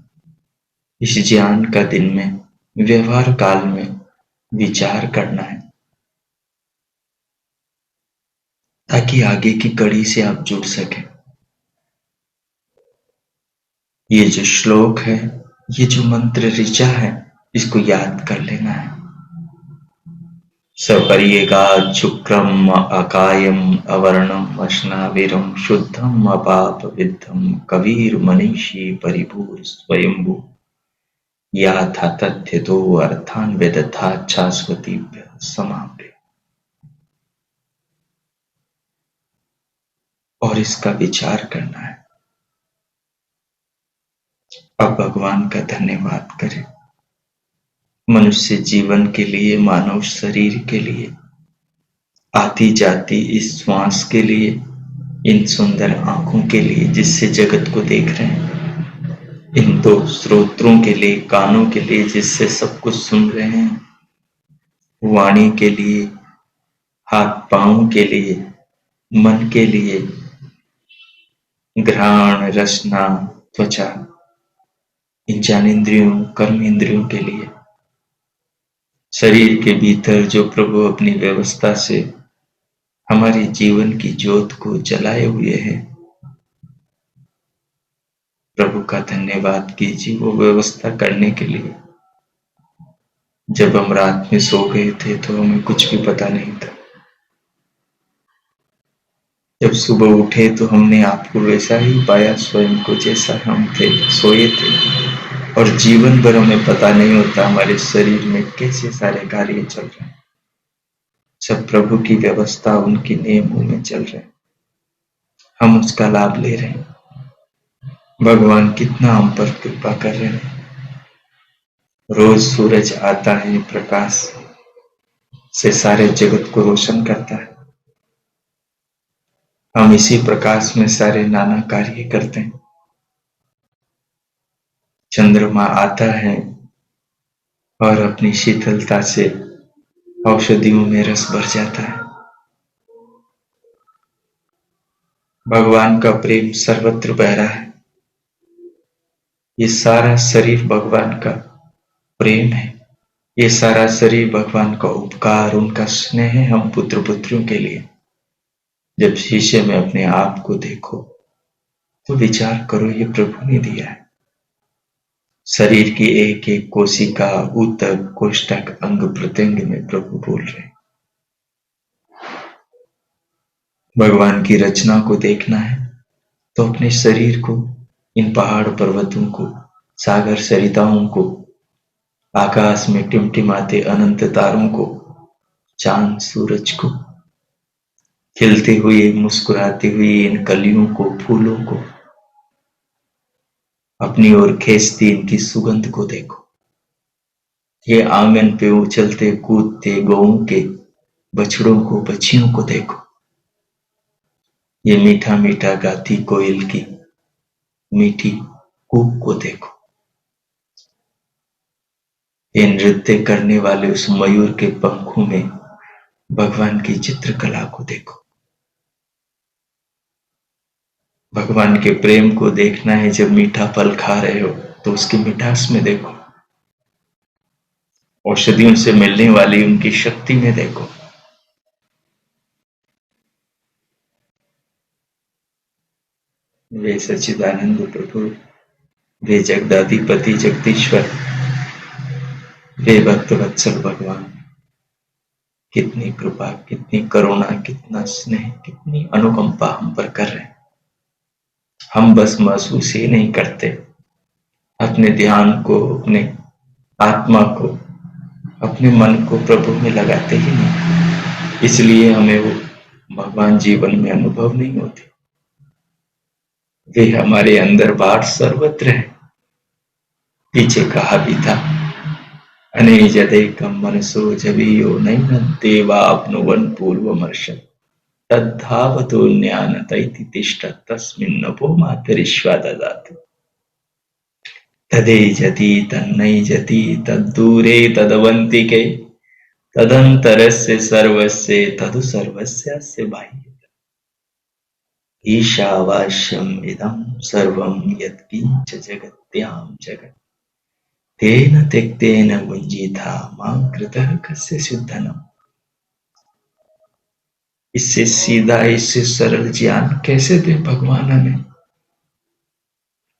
इस ज्ञान का दिन में व्यवहार काल में विचार करना है, ताकि आगे की कड़ी से आप जुड़ सकें। ये जो श्लोक है, ये जो मंत्र ऋचा है, इसको याद कर लेना है। सपर्येगात् शुक्रम अकायम अवर्णम अश्नाविरम शुद्धम अपाप विद्धम कबीर मनीषी परिभूर स्वयंभू या था तथ्य दो अर्थान वेदथा शाश्वती समाप्य। और इसका विचार करना है। अब भगवान का धन्यवाद करें, मनुष्य जीवन के लिए, मानव शरीर के लिए, आती जाती इस श्वास के लिए, इन सुंदर आंखों के लिए जिससे जगत को देख रहे हैं, इन दो श्रोत्रों के लिए, कानों के लिए जिससे सब कुछ सुन रहे हैं, वाणी के लिए, हाथ पांव के लिए, मन के लिए, घ्राण रसना त्वचा, इन ज्ञानेंद्रियों कर्म इंद्रियों के लिए, शरीर के भीतर जो प्रभु अपनी व्यवस्था से हमारे जीवन की ज्योत को जलाए हुए हैं, प्रभु का धन्यवाद कीजिए वो व्यवस्था करने के लिए। जब हम रात में सो गए थे तो हमें कुछ भी पता नहीं था, जब सुबह उठे तो हमने आपको वैसा ही पाया स्वयं को जैसा हम थे, सोए थे। और जीवन भर हमें पता नहीं होता हमारे शरीर में कैसे सारे कार्य चल रहे हैं। सब प्रभु की व्यवस्था, उनकी नियमों में चल रहे हैं, हम उसका लाभ ले रहे हैं। भगवान कितना हम पर कृपा कर रहे हैं। रोज सूरज आता है, प्रकाश से सारे जगत को रोशन करता है। हम इसी प्रकाश में सारे नाना कार्य करते हैं। चंद्रमा आता है और अपनी शीतलता से औषधियों में रस भर जाता है। भगवान का प्रेम सर्वत्र बह रहा है। ये सारा शरीर भगवान का प्रेम है, ये सारा शरीर भगवान का उपकार, उनका स्नेह है हम पुत्र पुत्रियों के लिए। जब शीशे में अपने आप को देखो तो विचार करो ये प्रभु ने दिया है। शरीर की एक एक कोशिका, ऊतक, कोष्ठक, अंग प्रत्यंग में प्रभु बोल रहे हैं। भगवान की रचना को देखना है तो अपने शरीर को, इन पहाड़ पर्वतों को, सागर सरिताओं को, आकाश में टिमटिमाते अनंत तारों को, चांद सूरज को, खिलते हुए मुस्कुराती हुई इन कलियों को, फूलों को, अपनी ओर खींचती इनकी सुगंध को देखो। ये आंगन पे उछलते कूदते गौओं के बछड़ों को, बछियों को देखो। ये मीठा मीठा गाती कोयल की मीठी कूक को देखो। ये नृत्य करने वाले उस मयूर के पंखों में भगवान की चित्रकला को देखो। भगवान के प्रेम को देखना है जब मीठा फल खा रहे हो तो उसकी मिठास में देखो, औषधियों से मिलने वाली उनकी शक्ति में देखो। वे सच्चिदानंद प्रभु, वे जगदाधिपति जगदीश्वर, वे भक्त वत्सल भगवान, कितनी कृपा, कितनी करुणा, कितना स्नेह, कितनी अनुकंपा हम पर कर रहे हैं। हम बस महसूस ही नहीं करते, अपने ध्यान को, अपने आत्मा को, अपने मन को प्रभु में लगाते ही नहीं, इसलिए हमें वो भगवान जीवन में अनुभव नहीं होते। वे हमारे अंदर बाहर सर्वत्र है। पीछे कहा भी था, अनेजदेकं मनसो जवीयो नैनन्ते वाप्नुवन् पूर्वमर्शम् तद्धावतो ज्ञानतैति तिष्ठत् तस्मिन्नपो मातरिश्वा ददातु। तदेजति तन्नैजति तद्दूरे तदवन्तिके तदन्तरस्य सर्वस्य तदु सर्वस्यास्य बाह्यम् ईशावास्यम् इदं सर्वं यत्किञ्च जगत्यां जगत् तेन त्यक्तेन भुञ्जीथा मां कृतः कस्य शुद्धनम्। इससे सीधा, इससे सरल ज्ञान कैसे दे भगवान हमें?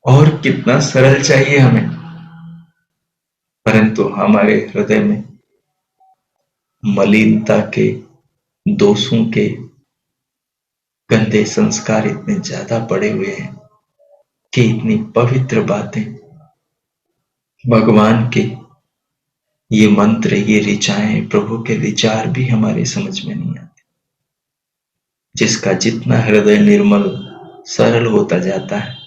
और कितना सरल चाहिए हमें, परंतु हमारे हृदय में मलिनता के, दोषों के, गंदे संस्कार इतने ज्यादा पड़े हुए हैं कि इतनी पवित्र बातें, भगवान के ये मंत्र, ये ऋचाएं, प्रभु के विचार भी हमारे समझ में नहीं आते। जिसका जितना हृदय निर्मल सरल होता जाता है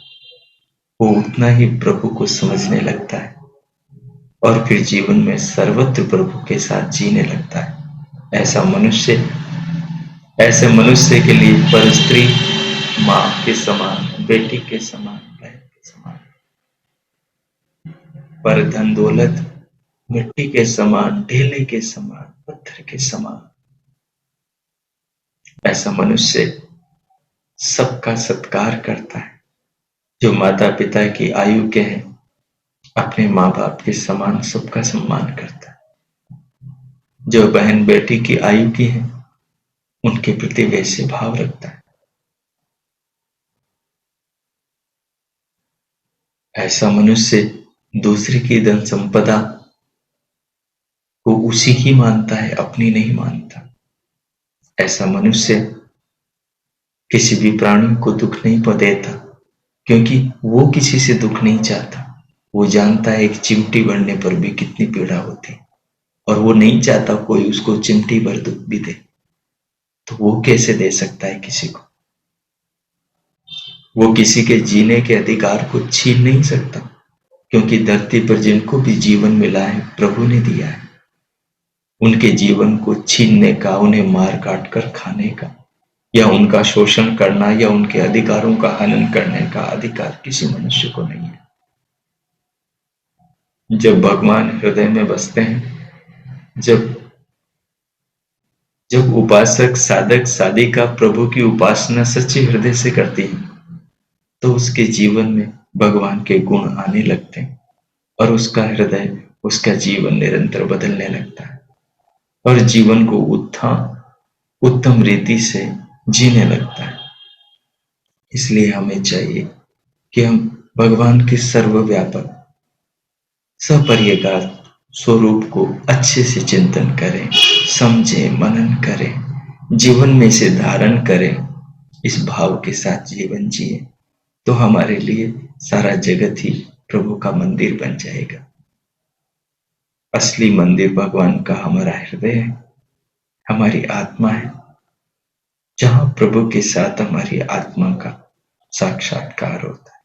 वो उतना ही प्रभु को समझने लगता है और फिर जीवन में सर्वत्र प्रभु के साथ जीने लगता है। ऐसे मनुष्य के लिए पर स्त्री माँ के समान, बेटी के समान, बहन के समान, पर धन दौलत मिट्टी के समान, ढेले के समान, पत्थर के समान। ऐसा मनुष्य सबका सत्कार करता है। जो माता पिता की आयु के हैं, अपने माँ बाप के समान सबका सम्मान करता है। जो बहन बेटी की आयु की है, उनके प्रति वैसे भाव रखता है। ऐसा मनुष्य दूसरे की धन संपदा को उसी की मानता है, अपनी नहीं मानता। ऐसा मनुष्य किसी भी प्राणी को दुख नहीं देता, क्योंकि वो किसी से दुख नहीं चाहता। वो जानता है एक चिमटी बढ़ने पर भी कितनी पीड़ा होती है, और वो नहीं चाहता कोई उसको चिमटी भर दुख भी दे। तो वो कैसे दे सकता है किसी को? वो किसी के जीने के अधिकार को छीन नहीं सकता, क्योंकि धरती पर जिनको भी जीवन मिला है प्रभु ने दिया है। उनके जीवन को छीनने का, उन्हें मार काट कर खाने का, या उनका शोषण करना, या उनके अधिकारों का हनन करने का अधिकार किसी मनुष्य को नहीं है। जब भगवान हृदय में बसते हैं, जब उपासक, साधक, साधिका प्रभु की उपासना सच्चे हृदय से करती है, तो उसके जीवन में भगवान के गुण आने लगते हैं और उसका हृदय, उसका जीवन निरंतर बदलने लगता है और जीवन को उत्तम रीति से जीने लगता है। इसलिए हमें चाहिए कि हम भगवान के सर्वव्यापक, सपर्यगात स्वरूप को अच्छे से चिंतन करें, समझें, मनन करें, जीवन में से धारण करें, इस भाव के साथ जीवन जिए, तो हमारे लिए सारा जगत ही प्रभु का मंदिर बन जाएगा। असली मंदिर भगवान का हमारा हृदय है, हमारी आत्मा है, जहां प्रभु के साथ हमारी आत्मा का साक्षात्कार होता है।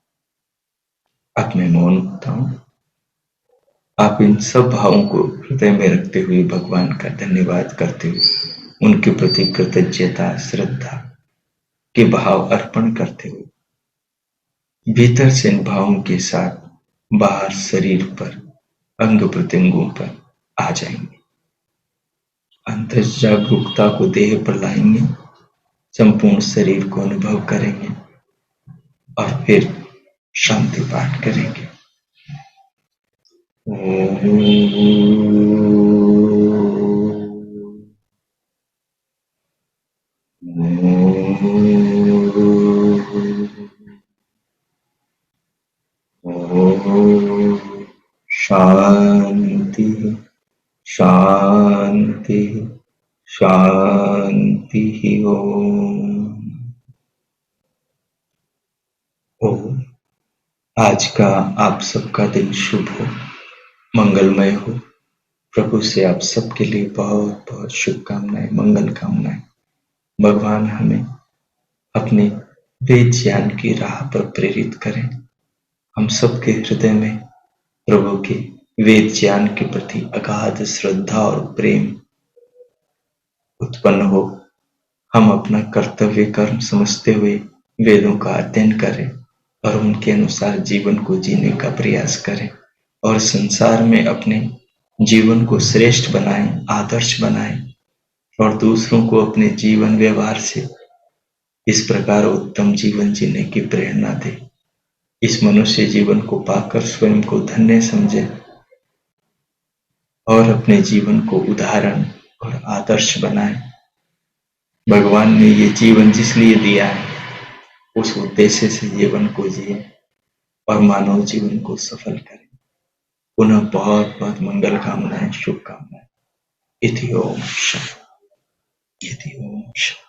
अब मैं मौन होता हूं। आप इन सब भावों को हृदय में रखते हुए भगवान का धन्यवाद करते हुए, उनके प्रति कृतज्ञता, श्रद्धा के भाव अर्पण करते हुए भीतर से इन भावों के साथ बाहर शरीर पर, अंग प्रत्यंगों पर आ जाएंगे। अंतर जागरूकता को देह पर लाएंगे, संपूर्ण शरीर को अनुभव करेंगे। और फिर शांति पाठ करेंगे। शांति शांति शांति ओम। ओम। आज का आप सबका दिन शुभ हो, मंगलमय हो। प्रभु से आप सबके लिए बहुत बहुत शुभकामनाएं, मंगल कामनाएं। भगवान हमें अपने वेद ज्ञान की राह पर प्रेरित करें। हम सबके हृदय में प्रभु के वेद ज्ञान के प्रति अगाध श्रद्धा और प्रेम उत्पन्न हो। हम अपना कर्तव्य कर्म समझते हुए वेदों का अध्ययन करें और उनके अनुसार जीवन को जीने का प्रयास करें और संसार में अपने जीवन को श्रेष्ठ बनाएं, आदर्श बनाएं और दूसरों को अपने जीवन व्यवहार से इस प्रकार उत्तम जीवन जीने की प्रेरणा दे। इस मनुष्य जीवन को पाकर स्वयं को धन्य समझे और अपने जीवन को उदाहरण और आदर्श बनाए। भगवान ने ये जीवन जिस लिए दिया है उस उद्देश्य से जीवन को जिए और मानव जीवन को सफल करें। पुनः बहुत बहुत मंगल कामनाएं, शुभकामनाएं। इति ओम शांति। इति ओम शांति।